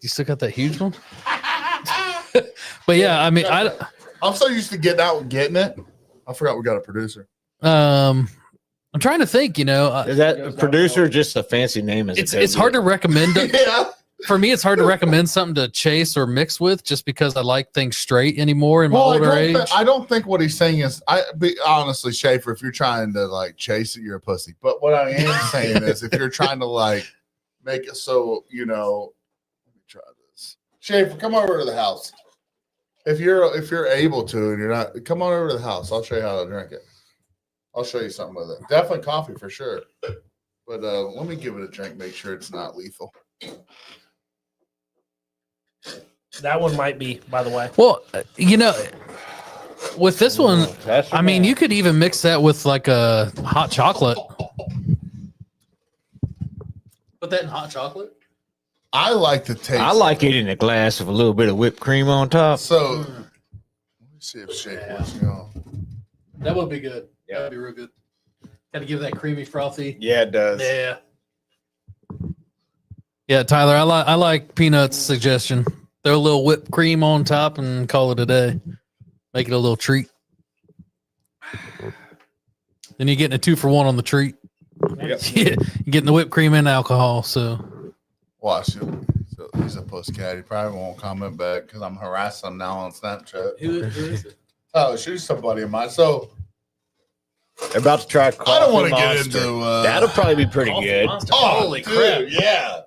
You still got that huge one? But yeah, I mean, I'm so used to getting it. I forgot we got a producer. I'm trying to think. Is that producer just a fancy name? It's hard to recommend. Yeah. For me, it's hard to recommend something to chase or mix with, just because I like things straight anymore in my older age. I don't think what he's saying is. Honestly, Schaefer, if you're trying to like chase it, you're a pussy. But what I am saying is, if you're trying to like make it so let me try this. Schaefer, come over to the house. If you're able to and you're not, come on over to the house. I'll show you how to drink it. I'll show you something with it. Definitely coffee for sure. But let me give it a drink. Make sure it's not lethal. That one might be, by the way. Well, with this one, I mean, you could even mix that with like a hot chocolate. Put that in hot chocolate. I like the taste. I like it in a glass with a little bit of whipped cream on top. So let me see if Schaefer wants to go. That would be good. Yeah, that'd be real good. Got to give that creamy, frothy. Yeah, it does. Yeah. Yeah, Tyler, I like Peanut's suggestion. Throw a little whipped cream on top and call it a day. Make it a little treat. Then you're getting a 2-for-1 on the treat. Yep. Yeah, you're getting the whipped cream and alcohol. So Watch him. So he's a pussycat. He probably won't comment back because I'm harassing him now on Snapchat. who is it? Oh, she's somebody of mine. So They're about to try coffee I don't want to monster. get into. That'll probably be pretty good. Monster. Oh, Holy dude, crap! yeah.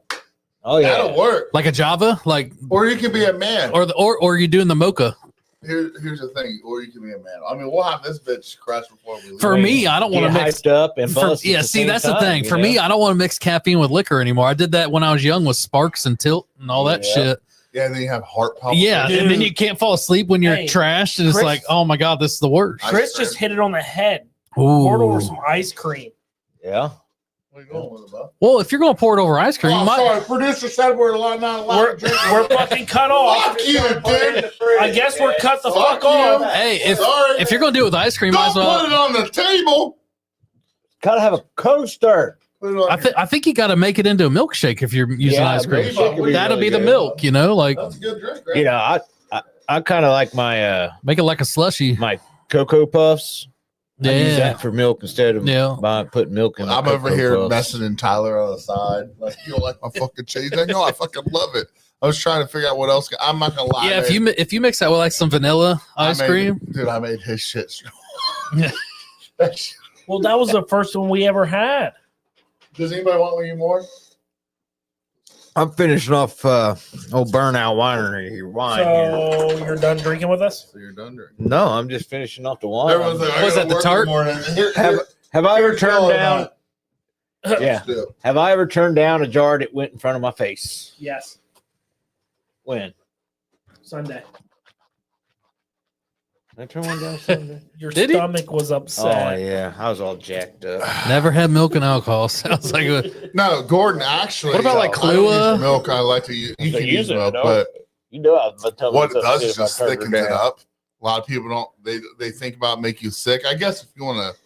Oh yeah, That'll work. Like a Java, like Or you can be a man. or you're doing the mocha. here's the thing, or you can be a man. I mean, we'll have this bitch crash before we leave. For me, I don't want to Get mix. hyped up and For, bust. yeah, see, that's the thing. For me, I don't want to mix caffeine with liquor anymore. I did that when I was young with Sparks and Tilt and all that Yeah. shit. Yeah, and then you have heart palpitations. Yeah, and then Dude. you can't fall asleep when you're Hey, trashed, and it's Chris- like, oh my god, this is the worst. Chris just hit it on the head. Poured over Ooh. some ice cream. Yeah. Where you going with it, bud? Well, if you're gonna pour it over ice cream, you Oh, might. sorry, producer said we're not allowed We're, to drink. we're fucking cut off. Fuck you, dude. I guess we're cut the Fuck fuck off. you. Hey, Sorry. if you're gonna do it with ice cream, might Don't as put it well. on the table. Gotta have a coaster. Put it on I think you got to make it into a milkshake if you're using ice cream. milkshake would be That'll really be the good. milk, you know, like That's a good drink, right? You know, I kind of like my make it like a slushy. my Cocoa Puffs. I use Yeah, that for milk instead of yeah. putting milk in. the I'm over Cocoa here Puffs. messing in Tyler on the side. Like, you don't like my fucking cheese? I know, I fucking love it. I was trying to figure out what else. I'm not gonna lie. Yeah, if man. you mix that with like some vanilla ice I made- cream, dude, I made his shit strong. Yeah. That shit- Well, that was the first one we ever had. Does anybody want any more? I'm finishing off old Burnout Winery wine here. So you're done drinking with us? So you're done drinking. No, I'm just finishing off the wine. Everyone's like, I Was gotta that the work in tart? morning. Here- Have I ever here's turned all down? about Yeah. it. Have I ever turned down a jar that went in front of my face? Yes. When? Sunday. Did I turn one down Sunday? Your Did he? stomach was Oh upset. yeah, I was all jacked up. never had milk and alcohol. Sounds like a, No, Gordon, actually. What about, like, I don't Kahlua? use milk. I like to use. You So can use use it, milk, no? but You know, I was telling what it myself does is too, if I just turned her thickens it down. up. A lot of people don't. They think about make you sick. I guess if you want to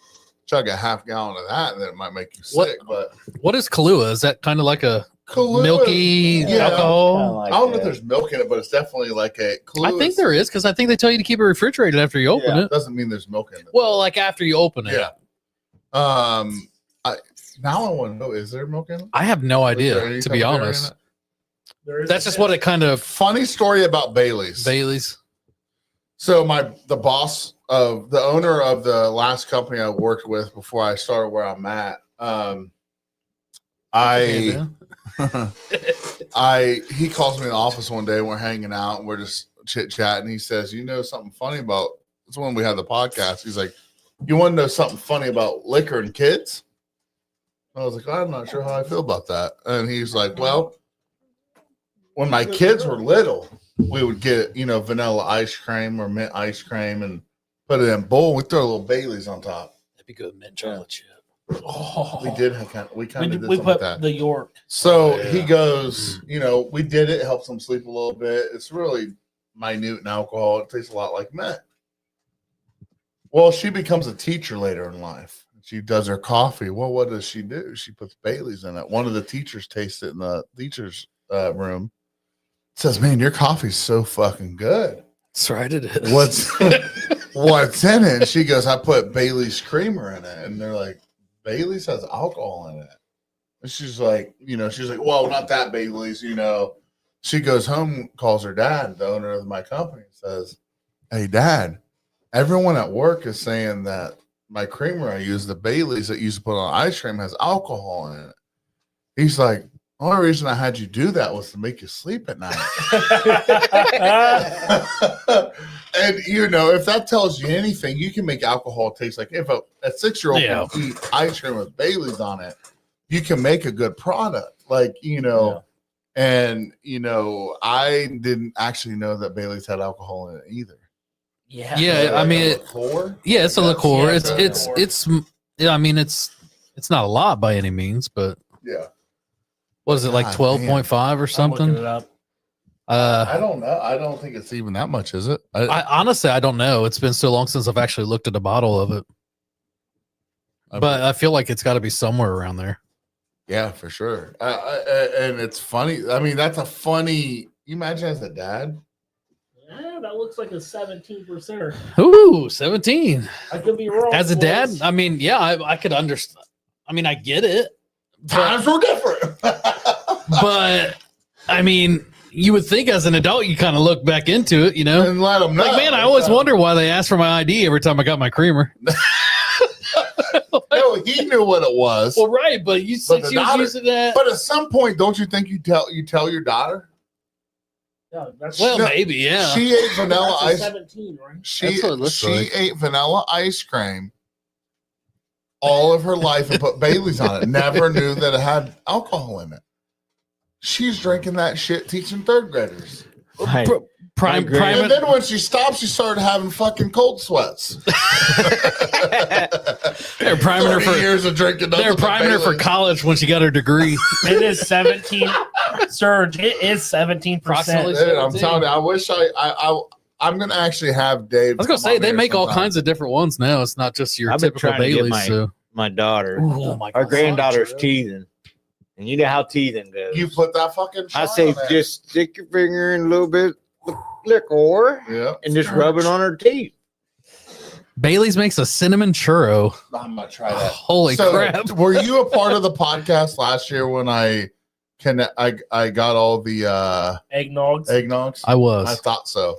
chug a half gallon of that, then it might make you What- sick. But what is Kahlua? Is that kind of like a Kahlua, milky yeah. alcohol? Kinda like I don't know that. if there's milk in it, but it's definitely like a. Kahlua I think there is because I think they tell you to keep it refrigerated after you open it. doesn't mean there's milk in it. Well, like after you open it. yeah. Now I want to know: is there milk in it? I have no Is there idea, any to be type of dairy in honest. it? There is That's a just what it kind of Funny story about Bailey's. Bailey's. So the boss of the owner of the last company I worked with before I started where I'm at, he calls me in the office one day and we're hanging out and we're just chit chatting. He says, "You know something funny about?" It's when we had the podcast. He's like, "You want to know something funny about liquor and kids?" I was like, "I'm not sure how I feel about that." And he's like, "Well, when my kids were little, we would get, vanilla ice cream or mint ice cream and put it in a bowl. We throw a little Bailey's on top. That'd be good mint chocolate chip. Oh, We did have we kind of did we something put like that. the York. So Yeah. he goes, we did it. It helps them sleep a little bit. It's really minute in alcohol. It tastes a lot like mint. Well, she becomes a teacher later in life. She does her coffee. Well, what does she do? She puts Bailey's in it. One of the teachers tastes it in the teacher's room. Says, "Man, your coffee's so fucking good. That's right, it is. What's in it?" And she goes, "I put Bailey's creamer in it." And they're like, "Bailey's has alcohol in it." And she's like, "Well, not that Bailey's, She goes home, calls her dad, the owner of my company, says, "Hey, Dad, everyone at work is saying that my creamer I use, the Bailey's that you used to put on ice cream, has alcohol in it." He's like, "The only reason I had you do that was to make you sleep at night." And if that tells you anything, you can make alcohol taste like if a 6-year-old Yeah. can eat ice cream with Bailey's on it, you can make a good product. And I didn't actually know that Bailey's had alcohol in it either. Yeah. Yeah, I mean, liqueur? Yeah, it's a Yes, liqueur. yeah, It's it's a liqueur. it's yeah. I mean, it's not a lot by any means, but Yeah. what is it like God 12.5 or I'm looking something? it up. I don't know. I don't think it's even that much, is it? I honestly I don't know. It's been so long since I've actually looked at a bottle of it, but I feel like it's got to be somewhere around there. yeah, for sure. And it's funny. I mean, that's a funny. You imagine as a dad. Yeah, that looks like a 17%. Ooh, 17. I could be wrong. As a dad, boys. I mean, yeah, I could understand. I mean, I get it, Times were different. but I mean, you would think as an adult, you kind of look back into it, And let them know. Like, man, I always wonder why they asked for my ID every time I got my creamer. No, he knew what it was. Well, right, but you But said the she was daughter- using that. But at some point, don't you think you tell your daughter? That's Well, No, maybe, yeah. She ate vanilla that's a ice. 17, right? She That's what it looks like. ate vanilla ice cream all of her life and put Bailey's on it. Never knew that it had alcohol in it. She's drinking that shit teaching third graders. Right. Prime, My prime, And then when she stopped, she started having fucking cold sweats. they're priming her 30 for years of drinking. they're priming her for college when she got her degree. It is 17. Surge. It is 17%. Approximately. Dude, I'm telling you, I wish I'm gonna actually have Dave. I was gonna come say on they here make all sometime. kinds of different ones now. It's not just your I've been typical trying to get Bailey's. my- So. My daughter, Oh my our God. granddaughter's teething, and you know how teething goes. You put that fucking. I shine say on there. just stick your finger in a little bit of liquor Yeah, and just rub it on her teeth. Bailey's makes a cinnamon churro. I'm gonna try that. Holy crap! Were you a part of the podcast last year when I got all the Eggnogs. eggnogs? I was. I thought so.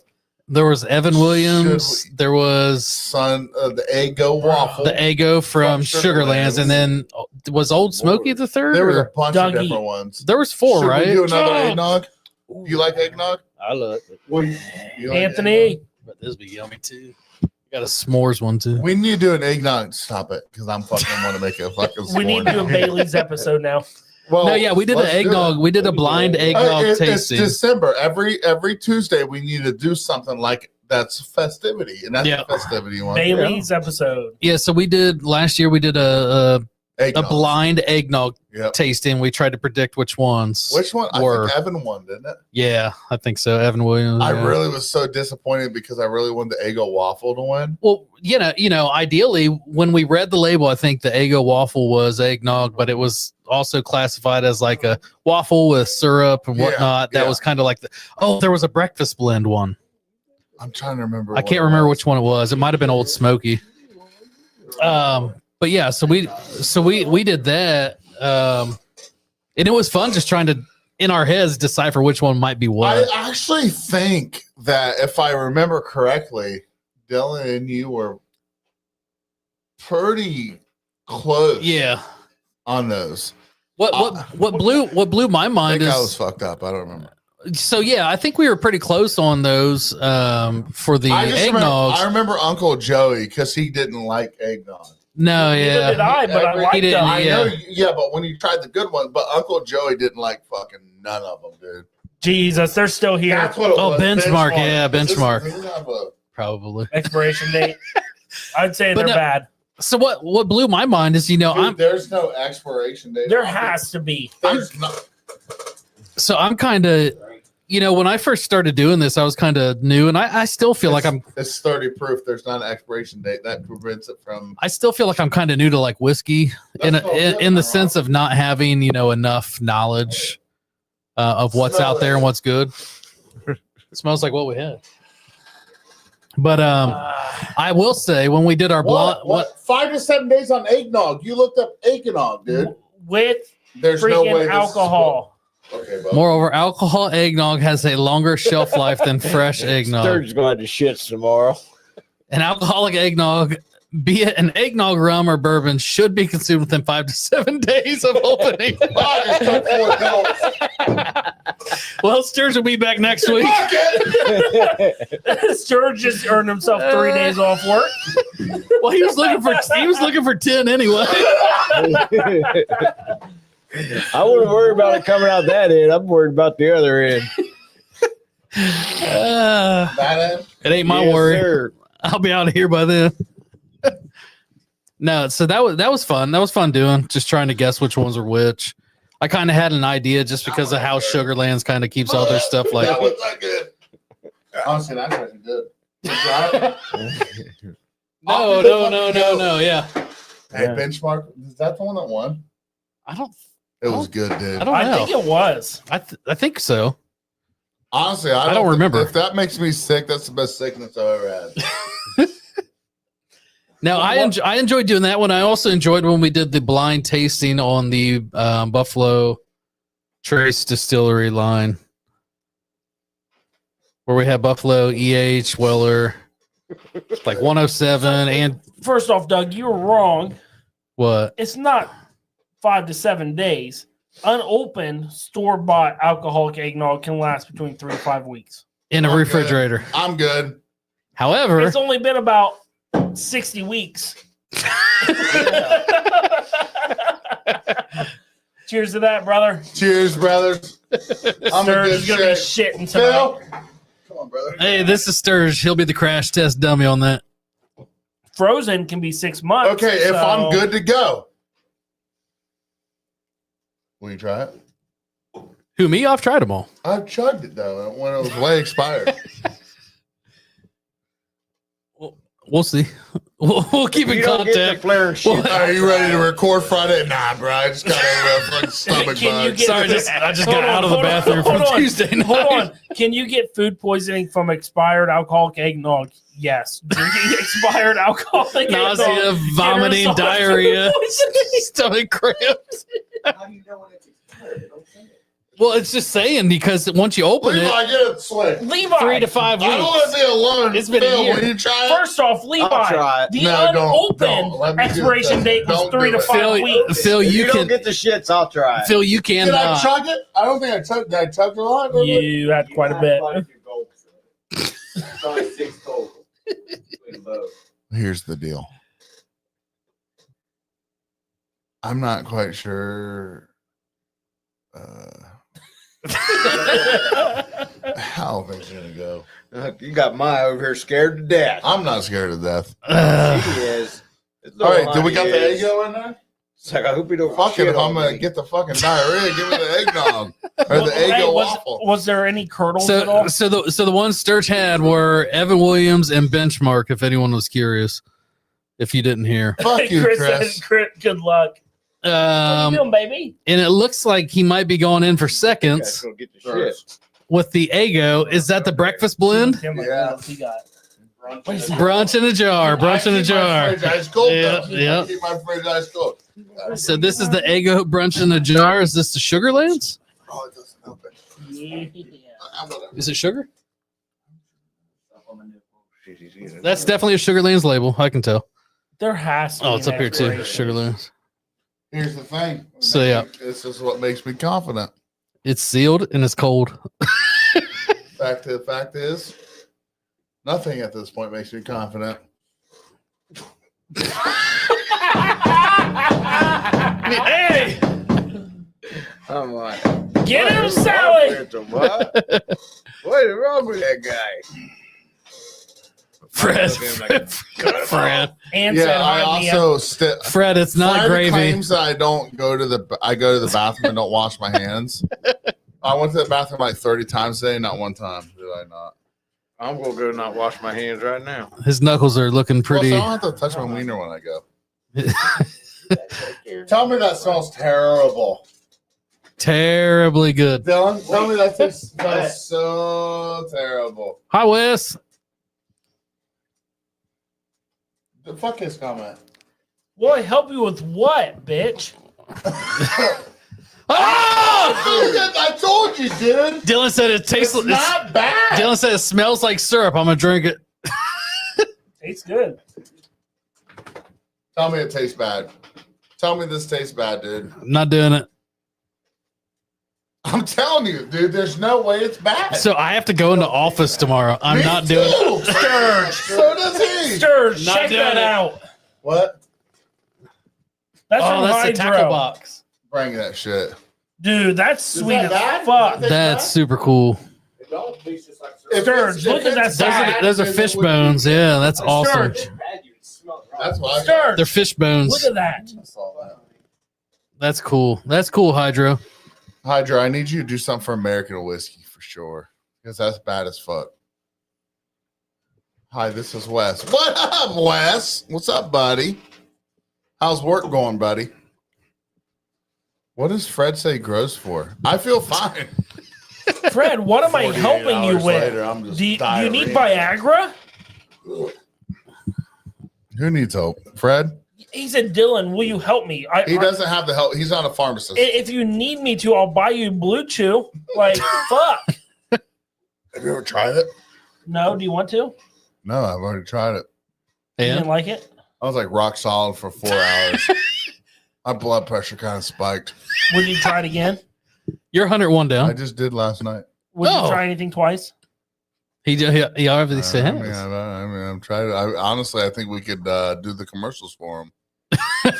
There was Evan Williams. Should There was Son of the Eggo waffle. the Eggo from From Sugarlands, and then was Old Smoky the third? There was a or- bunch Dougie. of different ones. There was four, Should right? we do another Oh. eggnog? You like eggnog? I love it. Well, you like Anthony. eggnog? But this be yummy too. Got a s'mores one too. We need to do an eggnog. Stop it, because I'm fucking want to make it fucking. We need to do a Bailey's episode now. Well, No, yeah, we did an let's do eggnog. it. We did a blind eggnog It's tasting. December. Every Tuesday we need to do something like that's festivity, and that's Yeah. a festivity one. Bailey's episode. Yeah, so we did last year. We did a Eggnog. blind eggnog Yep. tasting. We tried to predict which ones. Which one? I were. think Evan won, didn't it? Yeah, I think so. Evan Williams. I yeah. really was so disappointed because I really wanted the Eggo waffle to win. Well, you know, ideally, when we read the label, I think the Eggo waffle was eggnog, but it was also classified as like a waffle with syrup and Yeah, whatnot. That yeah. was kind of like there was a breakfast blend one. I'm trying to remember. I what can't it remember was. which one it was. It might have been Old Smoky. But yeah, so we did that. And it was fun just trying to in our heads decipher which one might be what. I actually think that if I remember correctly, Dylan and you were pretty close. Yeah. On those. What blew my I mind think I is was fucked up. I don't remember. so yeah, I think we were pretty close on those for the eggnogs. I remember Uncle Joey because he didn't like eggnog. No, Neither did yeah. I, but I Every- liked He didn't, them. I yeah. know, yeah, but when you tried the good one, but Uncle Joey didn't like fucking none of them, dude. Jesus, they're still here. That's what it Oh, was. Benchmark, yeah, Does this- Benchmark. does it have a- Probably. Expiration date. I'd say But they're no, bad. So what blew my mind is, you know, Dude, there's no expiration date. There has to be. There's not. I'm kind of, you know, when I first started doing this, I was kind of new, and I still feel like I'm It's 30 proof. There's not an expiration date that prevents it from. kind of new to like whiskey in That's all good, in the man. sense of not having, you know, enough knowledge of what's out there and what's good. It smells like what we had. But I will say when we did our blood, What? 5 to 7 days on eggnog. You looked up eggnog, dude. With There's no way. freaking this is alcohol. good. Okay, bro. moreover, alcohol eggnog has a longer shelf life than fresh eggnog. Sturge's going to shits tomorrow. An alcoholic eggnog, be it an eggnog, rum, or bourbon, should be consumed within 5 to 7 days of opening. I just took 4 pills. Well, Sturge will be back next week. Fuck it. Sturge just earned himself 3 days off work. Well, he was looking for 10 anyway. I wouldn't worry about it coming out that end. I'm worried about the other end. That end? It ain't my Yes, worry. sir. I'll be out of here by then. No, so that was fun. That was fun doing, just trying to guess which ones are which. I kind of had an idea just because of how Sugarlands kind of keeps all their stuff like. That was not good. Honestly, that's actually good. Good job. No. Yeah, Hey, Benchmark, is that the one that won? I don't It was good, dude. I don't I know. think it was. I think so. Honestly, I don't remember. If that makes me sick, that's the best sickness I've ever had. Now I enjoyed doing that one. I also enjoyed when we did the blind tasting on the Buffalo Trace Distillery line, where we had Buffalo, EH, Weller, like 107, and First off, Doug, you were wrong. what? It's not 5 to 7 days. unopened store-bought alcoholic eggnog can last between 3 to 5 weeks. In a I'm good. refrigerator. I'm good. However, It's only been about 60 weeks. Cheers to that, brother. Cheers, brothers. I'm in Sturge good is gonna be shape. shitting Phil, tonight. come on, brother. hey, this is Sturge. He'll be the crash test dummy on that. Frozen can be 6 months. Okay, if so- I'm good to go, will you try it? Who, me? I've tried them all. I chugged it though when it was way expired. We'll see. We'll keep in You don't get the contact. flare and shit. Are you ready to record Friday? Nah, bro. I just got over a fucking stomach Can you bug. get- Sorry, I just Hold got on, out of the hold on, bathroom hold from on. Tuesday night. Hold on. Can you get food poisoning from expired alcoholic eggnog? Yes. Drinking expired alcoholic Nausea, eggnog. vomiting, Get yourself diarrhea, food poisoning. stomach cramps. How do you know when it's expired? They don't say it. Well, it's just saying because once you open Levi, it, get it slick. Levi. 3 to 5 I don't want to weeks. be alone. It's been a Phil, year. will you try it? First off, Levi, I'll try it. the No, don't unopened let me do expiration this. date was Don't 3 do to it. 5 weeks. Phil, If you don't can. get the shits, I'll try it. Phil, you can. Did I chug it? I don't think I chugged. Did I chug a lot? You had quite a You bit. had quite a few gulps in it. Probably 6 total. Between both. Here's the deal. I'm not quite sure how things are gonna go. You got my over here scared to death. I'm not scared to death. He is. All right, did we got the Eggo in there? It's like I hope you don't Fuck it, shit if I'm on gonna me. get the fucking diarrhea, give me the eggnog or the Hey, Eggo was, waffle. was there any curdles at all? So the ones Sturge had were Evan Williams and Benchmark. If anyone was curious, if you didn't hear, Fuck you, Chris. said, good luck. How you doing, baby? and it looks like he might be going in for Guys seconds gonna get the shit. with the Eggo. Is that the breakfast blend? Yeah. He got. Brunch in a jar. Brunch in a I keep my jar. fridge ice cold, Yeah, though. yeah. I keep my fridge ice cold. So this is the Eggo brunch in a jar. Is this the Sugarlands? Oh, it doesn't help it. Whatever. Is it sugar? Stuff on the nipple. That's definitely a Sugarlands label. I can tell. There has to be. Oh, it's an up here too. expiration. Sugarlands. Here's the thing. So, yeah. This is what makes me confident. It's sealed and it's cold. The fact is, nothing at this point makes me confident. Hey, I'm like, get him, what is Sally. wrong with him? What? What is wrong with that guy? Fred. Like, Fred. And said Yeah, I hi, Mia. also Fred, it's not Fred gravy. claims that I go to the bathroom and don't wash my hands. I went to the bathroom like 30 times today, not one time did I not. I'm gonna go not wash my hands right now. His knuckles are looking pretty. Plus, I don't have to touch my wiener when I go. Tell me that smells terrible. Terribly good. Dylan, tell me that smells so terrible. Hi, Wes. The fuck his comment. Will I help you with what, bitch? Oh! I told you, dude. Dylan said it tastes. It's not bad. Dylan said it smells like syrup. I'm gonna drink it. Tastes good. Tell me it tastes bad. Tell me this tastes bad, dude. I'm not doing it. I'm telling you, dude. There's no way it's bad. So I have to go into office tomorrow. I'm Me not doing it. too. Sturge. So does he. Sturge, Not check doing that it. out. What? That's Oh, from that's the Hydro. tackle box. Bring that shit. Dude, that's Is sweet that as bad? fuck. That's super cool. It don't taste just like If syrup. it's- Sturge, look if at it's that Those side. are, those are then fish it would be- bones. Yeah, that's awesome. Sturge, Bad, you smell it wrong. That's why. Sturge, They're fish look bones. at that. I saw that. That's cool. That's cool, Hydro. Hydra, I need you to do something for American whiskey for sure, because that's bad as fuck. Hi, this is Wes. What up, Wes? What's up, buddy? How's work going, buddy? What does Fred say gross for? I feel fine. Fred, what am I 48 helping you hours with? later, I'm just Do you need diarrhea. Viagra? Who needs hope? Fred? He said, Dylan, will you help me? He doesn't have the help. He's not a pharmacist. If you need me to, I'll buy you Blue Chew. Like, fuck. Have you ever tried it? No, do you want to? No, I've already tried it. You Yeah. didn't like it? I was like rock solid for 4 hours. My blood pressure kind of spiked. Would you try it again? You're 101 I down. just did last night. Would Oh. you try anything twice? He obviously said I mean, I'm trying. Honestly, I think we could do the commercials for him.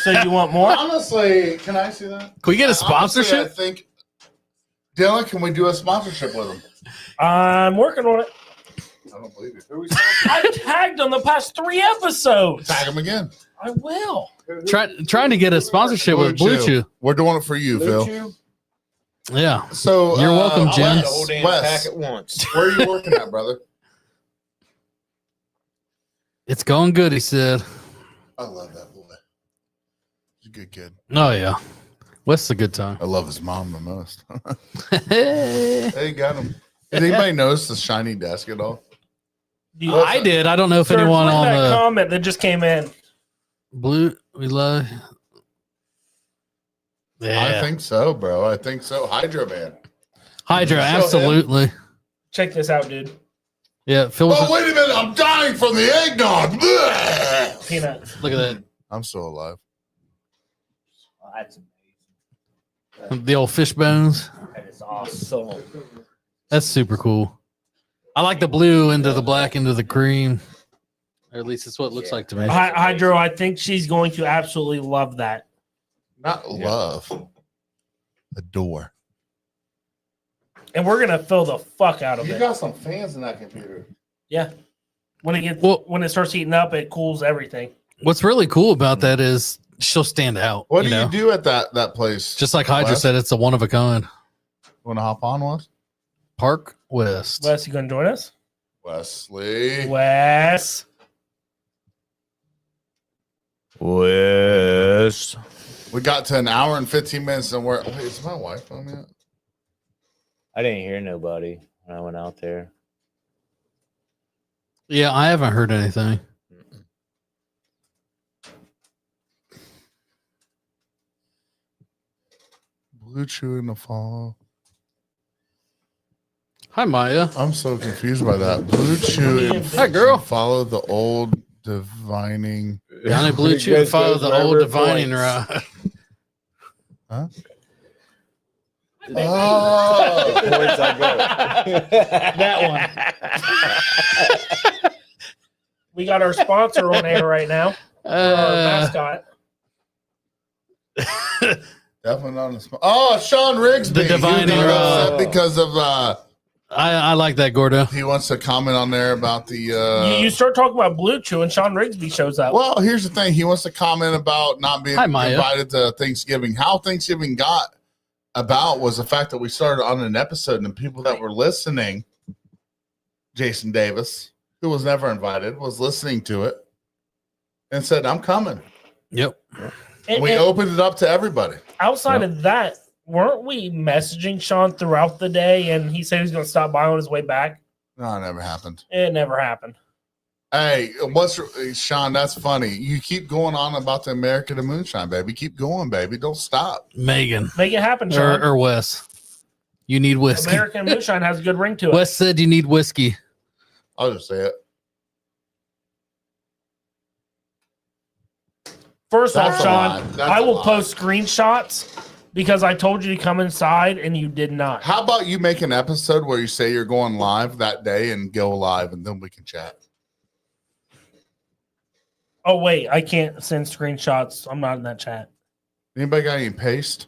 So you want more? Honestly, can I see that? Can we get a Honestly, sponsorship? I think, Dylan, can we do a sponsorship with him? I'm working on it. I don't believe you. I tagged on the past 3 episodes. Tag him again. I will. Trying to get a sponsorship with Blue Chew. We're doing it for you, Blue Phil. Chew? Yeah. So You're welcome, I'll Jim. have the whole damn Wes. pack at once. Where are you working at, brother? It's going good, he said. I love that boy. He's a good kid. Oh, yeah. Wes is a good time. I love his mom the most. I Hey, got him. Did anybody notice the shiny desk at all? Do you- did. I don't know if Sir, anyone click on that the comment that just came in. Blue, we love. Yeah. I think so, bro. I think so. Hydro Man. Hydra, Show him. absolutely. Check this out, dude. Yeah, Phil was Oh, wait a minute. I'm dying from the eggnog. Blech. Peanut. look at I'm still alive. Oh, that's amazing. that. The old fish bones. That is awesome. That's super cool. I like the blue into the black into the cream. Or at least it's what it looks like to me. Hydro, I think she's going to absolutely love that. Not love. Adore. And we're gonna fill the fuck out of You it. got some fans in that computer. Yeah. When it gets Well- when it starts heating up, it cools everything. What's really cool about that is she'll stand out. What do know? you do at that place? Just like Hydra Wes? said, it's a one of a kind. Want to hop on, Wes? Park West. Wes, you gonna join us? Wesley. Wes. Wes. We got to an hour and 15 minutes and we're. Wait, is my wife on yet? I didn't hear nobody when I went out there. Yeah, I haven't heard anything. Blue Chew in the fall. Hi, Maya. I'm so confused by that. Blue Chew and Hi, girl. follow the old divining. Down at Blue Chew, Guys follow goes the wherever old it divining points. rod. Huh? Oh, That one. We got our sponsor on air right now. For our mascot. Definitely not a Oh, Sean Rigsby. The divining He got rod. upset because of I like that, Gordo. he wants to comment on there about the You start talking about Blue Chew and Sean Rigsby shows up. well, here's the thing. He wants to comment about not being Hi, Maya. invited to Thanksgiving. How Thanksgiving got about was the fact that we started on an episode and the people that were listening, Jason Davis, who was never invited, was listening to it and said, I'm coming. Yep. And- We and opened it up to everybody. outside of that, weren't we messaging Sean throughout the day and he said he was going to stop by on his way back? No, it never happened. It never happened. Hey, Sean? That's funny. You keep going on about the America to Moonshine, baby. Keep going, baby. Don't stop. Megan Make it happen, Sean. or Wes. You need whiskey. American Moonshine has a good ring to it. Wes said you need whiskey. I'll just say it. First off, That's a Sean, lie. That's I a will lie. post screenshots because I told you to come inside and you did not. How about you make an episode where you say you're going live that day and go live, and then we can chat. Oh, wait, I can't send screenshots. I'm not in that chat. Anybody got any paste?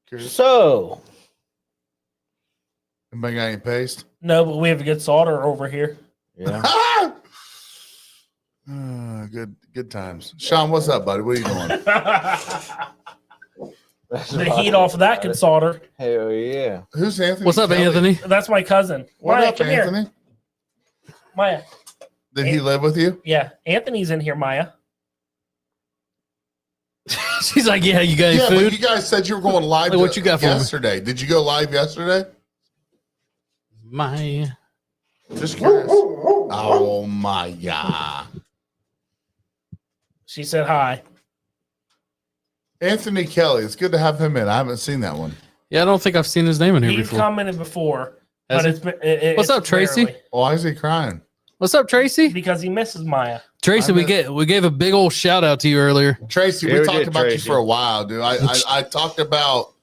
Curious? So, Anybody got any paste? No, but we have a good solder over here. yeah. Good times. Sean, what's up, buddy? What are you doing? The heat off of that could solder. Hell yeah. Who's Anthony? What's up, Kelly? Anthony? That's my cousin. What Maya, up, come Anthony? here. Maya. Did he live with you? Yeah, Anthony's in here, Maya. She's like, yeah, you got any Yeah, food? but you guys said you were going live. What you got for me? yesterday? Did you go live yesterday? My Just curious. Oh my god. She said hi. Anthony Kelly. It's good to have him in. I haven't seen that one. yeah, I don't think I've seen his name in here He's before. commented before, Has but he? it's been. What's it's up, Tracy? rarely Why is he crying? What's up, Tracy? Because he misses Maya. Tracy, we gave a big old shout out to you earlier. Tracy, Yeah, we we talked did, about Tracy. you for a while, dude. I talked about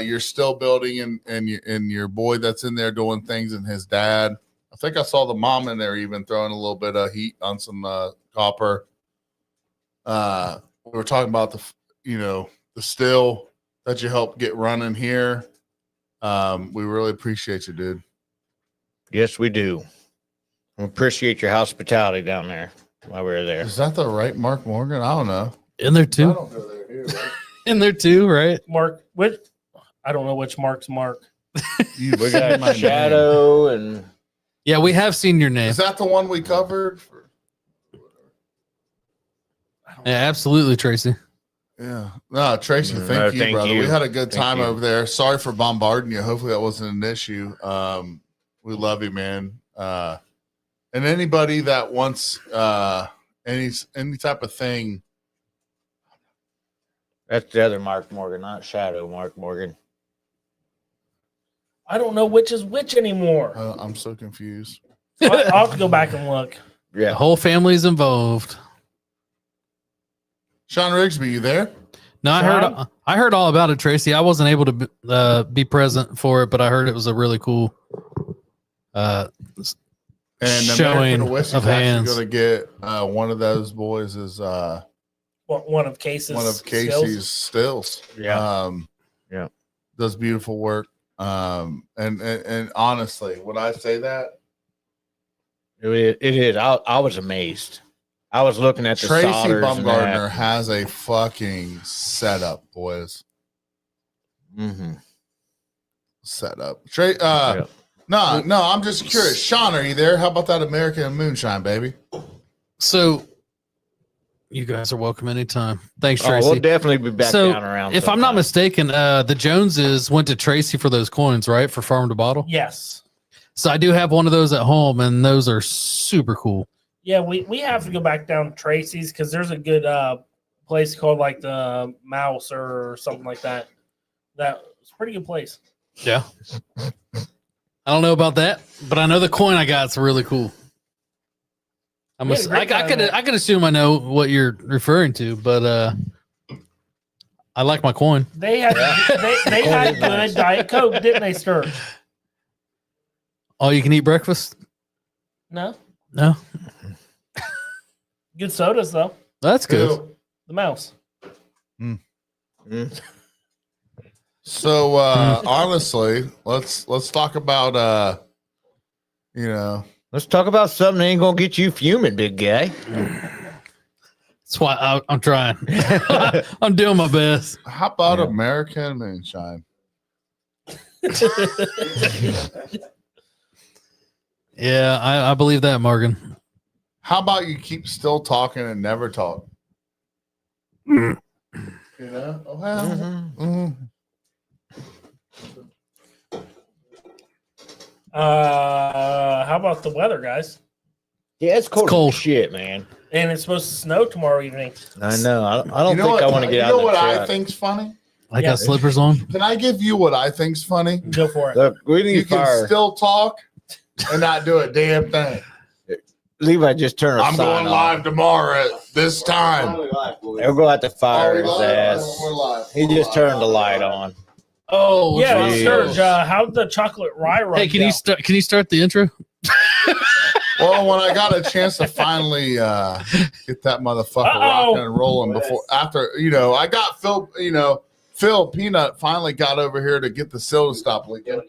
your still building and your boy that's in there doing things and his dad. I think I saw the mom in there even throwing a little bit of heat on some copper. We were talking about the still that you helped get running here. We really appreciate you, dude. Yes, we do. We appreciate your hospitality down there while we were there. Is that the right Mark Morgan? I don't know. In there I too. don't go there here, right? In there too, right? Mark, which I don't know which Mark's Mark. You We said my got name. Shadow and Yeah, we have seen your name. Is that the one we covered? Yeah, absolutely, Tracy. Yeah. No, Tracy, No, thank you, thank brother. you. We had a good Thank time you. over there. Sorry for bombarding you. Hopefully that wasn't an issue. We love you, man. And anybody that wants any type of thing, that's the other Mark Morgan, not Shadow Mark Morgan. I don't know which is which anymore. I'm so confused. I'll have to go back and look. The Yeah. whole family's involved. Sean Rigsby, you there? No, Sean? I heard all about it, Tracy. I wasn't able to be present for it, but I heard it was a really cool And showing American Whiskey's of actually hands. going to get one of those boys is One of Casey's. one of skills. Casey's stills. Yeah. Yeah. Does beautiful work. And honestly, would I say that? It is. I was amazed. I was looking at the Tracy solders and Bumgardner that. has a fucking setup, boys. Mhm. Setup. Yeah. No, I'm just curious. Sean, are you there? How about that American moonshine, baby? So you guys are welcome anytime. Thanks, Oh, Tracy. we'll definitely be back So, down around. if I'm not sometime. mistaken, the Joneses went to Tracy for those coins, right? For farm to bottle. Yes. So I do have one of those at home, and those are super cool. Yeah, we have to go back down to Tracy's because there's a good place called like the Mouse or something like that. That's a pretty good place. Yeah. I don't know about that, but I know the coin I got is really cool. I Yeah, great guy, man. I could assume I know what you're referring to, but I like my coin. They had they had good Diet Coke, didn't they, Sturge? All you can eat breakfast? No, No, good sodas though. that's good. The Mouse. Mm. So honestly, let's talk about Let's talk about something that ain't gonna get you fuming, big guy. That's why I'm trying. I'm doing my best. how about Yeah. American moonshine? Yeah, I believe that, Morgan. How about you keep still talking and never talk? You know? Well, Mhm. How about the weather, guys? Yeah, it's cold. cold. As shit, man. And it's supposed to snow tomorrow evening. I know. I don't you know think what, I want to get you out know of what the I truck. think's funny? I Yeah. got slippers on. Can I give you what I think's funny? Go for it. Look, we You need can fire. still talk and not do a damn thing. Levi just turned a I'm sign going off. live tomorrow at this time. They'll go out to Are fire we his live? ass. We're live. He We're just live. turned the light on. Oh, Yeah, geez. Sturge, how'd the chocolate rye run Hey, can go? you start the intro? Well, when I got a chance to finally get that motherfucker Uh-oh. rocking and rolling after I got Phil Peanut finally got over here to get the soda stop leaking.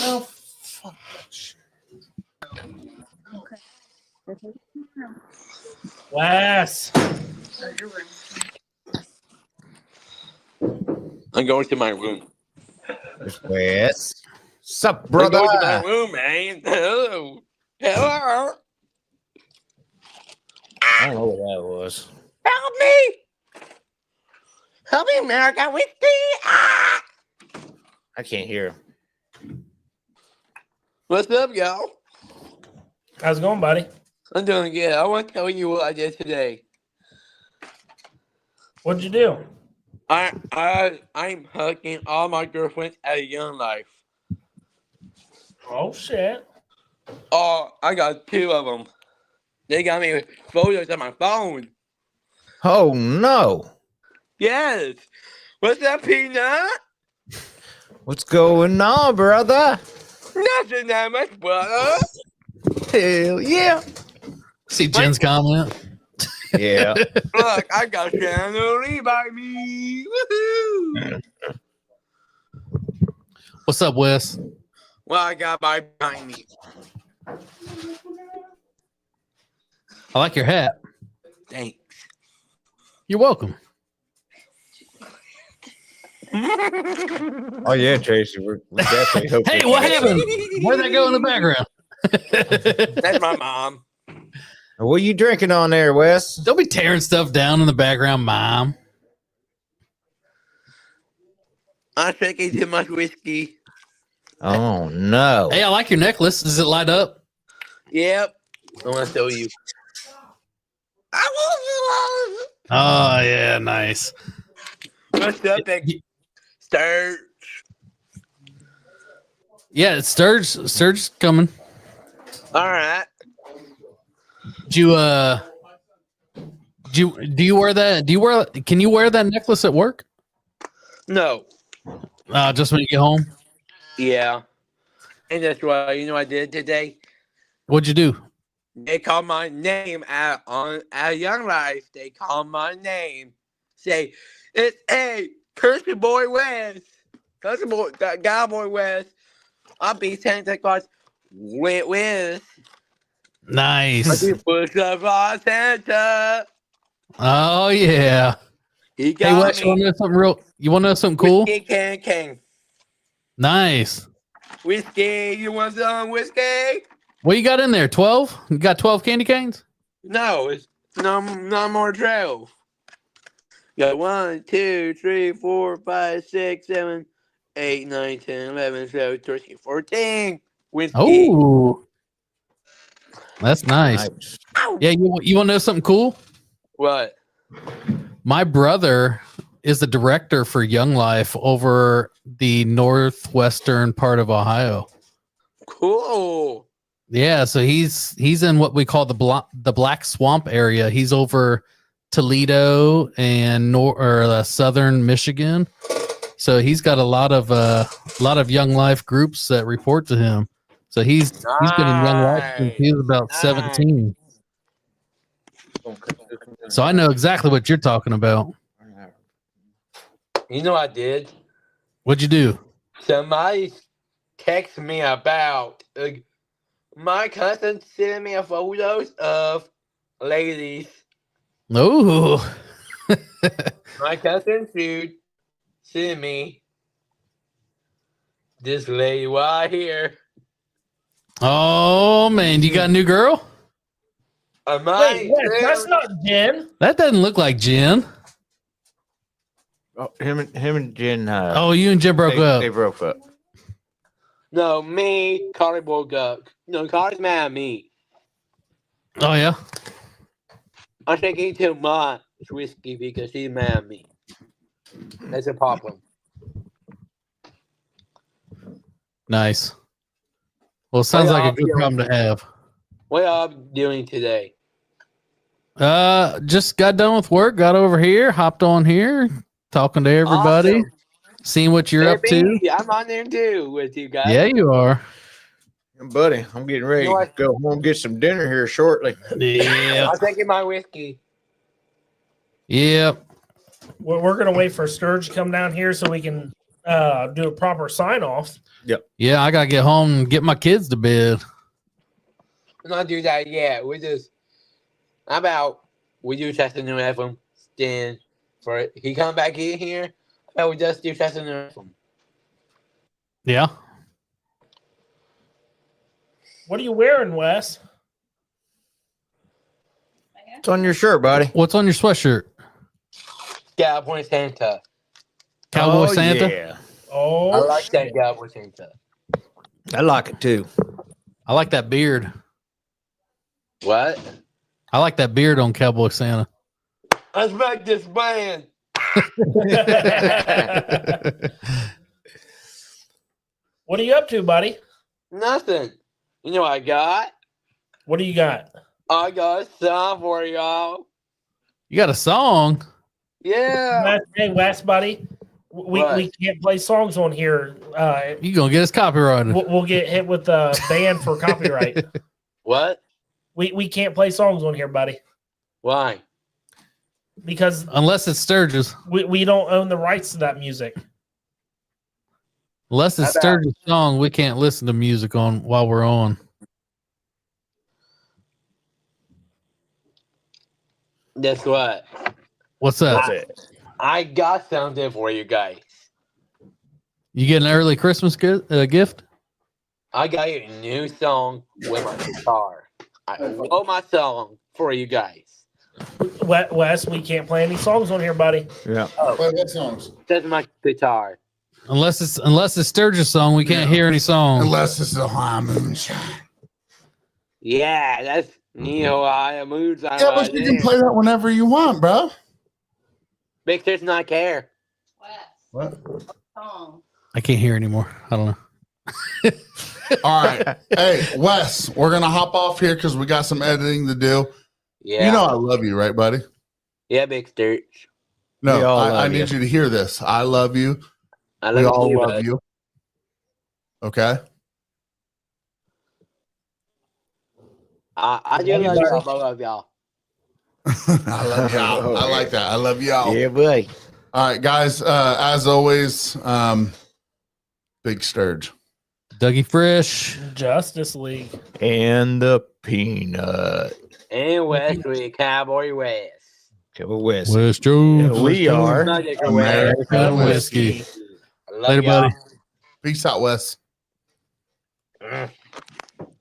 No, fuck that shit. Wes. I'm going to my room. Yes. Sup, I'm brother? going to my room, man. Hello. Hello. I don't know what that was. Help me. Help me, America. With me. Ah. I can't hear. What's up, y'all? How's it going, buddy? I'm doing good. I want to tell you what I did today. What'd you do? I'm hugging all my girlfriends at a young life. Oh shit. Oh, I got two of them. They got me photos on my phone. Oh no. Yes. What's up, Peanut? What's going on, brother? Nothing that much, brother. Hell yeah. See Jen's comment. Yeah. Look, I got Shannon by me. Woohoo! What's up, Wes? Well, I got by behind me. I like your hat. Thanks. You're welcome. Oh yeah, Tracy. We definitely hope. Hey, what happened? Where'd that go in the background? That's my mom. What are you drinking on there, Wes? Don't be tearing stuff down in the background, Mom. I'm drinking too much whiskey. Oh no. Hey, I like your necklace. Does it light up? Yep. I want to show you. I want Oh, yeah, nice. to love. What's up, big Sturge? Yeah, it's Sturge's coming. All right. Do you wear that? Can you wear that necklace at work? No. Just when you get home? Yeah. And that's what I did today. What'd you do? They called my name at Young Life. They called my name. Say, it's Country Boy West. Country Boy, Cowboy West. I'll be Santa Claus with. I Nice. do push up on Santa. Oh yeah. He Hey, got Wes, you want me. to know something real? You want to know something cool? Whiskey can. Nice. Whiskey, you want some whiskey? What you got in there? 12? You got 12 candy canes? No, it's no more 12. You got 1, 2, 3, 4, 5, 6, 7, 8, 9, 10, 11, 12, 13, 14. Whiskey. Oh, that's nice. Nice. Yeah, you want to know something cool? What? My brother is the director for Young Life over the northwestern part of Ohio. Cool. Yeah, so he's in what we call the Black Swamp area. He's over Toledo and southern Michigan. So he's got a lot of Young Life groups that report to him. So he's been in Young Life since he was about 17. So I know exactly what you're talking about. You know what I did? What'd you do? Somebody texted me about my cousin sending me photos of ladies. Oh, My cousin Jude sent me this lady right here. oh man, you got a new girl? Wait, Wes, that's not Jen. That doesn't look like Jen. Oh, him and Jen. Oh, you and Jen broke up. They broke up. No, me, Carly broke up. No, Carly's mad at me. Oh yeah. I'm taking too much whiskey because she's mad at me. That's a problem. Nice. Well, it sounds like a good problem to have. What are you doing today? Just got done with work, got over here, hopped on here, talking to everybody, Awesome. seeing what you're up to. Baby, I'm on there too with you guys. Yeah, you are. Buddy, I'm getting ready You know to go home and get some dinner here shortly. Yeah. I'm taking my whiskey. Yep. We're gonna wait for Sturge to come down here so we can do a proper sign off. Yeah, I gotta get home and get my kids to bed. We're not do that yet. We just we do testing the FM stand for it. He come back in here. How about we just do testing the FM? Yeah. What are you wearing, Wes? It's on your shirt, buddy. What's on your sweatshirt? Cowboy Santa. Cowboy Oh, Santa? Yeah. Oh, I like that Cowboy Santa. I like it too. I like that beard. What? I like that beard on Cowboy Santa. Let's make this band. What are you up to, buddy? Nothing. You know what I got? What do you got? I got a song for y'all. You got a song? Yeah. Hey, Wes, buddy, we What? can't play songs on here. You gonna get us copyrighted? We'll get hit with a ban for copyright. What? We can't play songs on here, buddy, Why? because Unless it's Sturgis. we don't own the rights to that music. Unless it's How about- Sturgis song, we can't listen to music on while we're on. Guess what? What's that? That's it. I got something for you guys. You get an early Christmas gift? I got you a new song with my guitar. I wrote my song for you guys. Wes, we can't play any songs on here, buddy. Yeah. Play what songs? That's my guitar. Unless it's Sturgis song, we can't hear any songs. Unless it's a high moonshine. Yeah, that's Neo I Moods. Yeah, but you can play that whenever you want, bro. Big Sis not care. What? Song. I can't hear anymore. I don't know. All right. Hey, Wes, we're gonna hop off here because we got some editing to do. Yeah. You know I love you, right, buddy? Yeah, Big Sturge. No, We all I love need you to hear this. I love you. I We love all you. love bud. you. Okay. I do love y'all. I love y'all. I love y'all. I like that. I love y'all. Yeah, boy. All right, guys. As always, Big Sturge. Dougie Frisch. Justice League. And the peanut. And Wesley, Cowboy West. Go West. West Jones. We are Nugget American West. whiskey. I love Later, y'all. buddy. Peace out, Wes. Mm.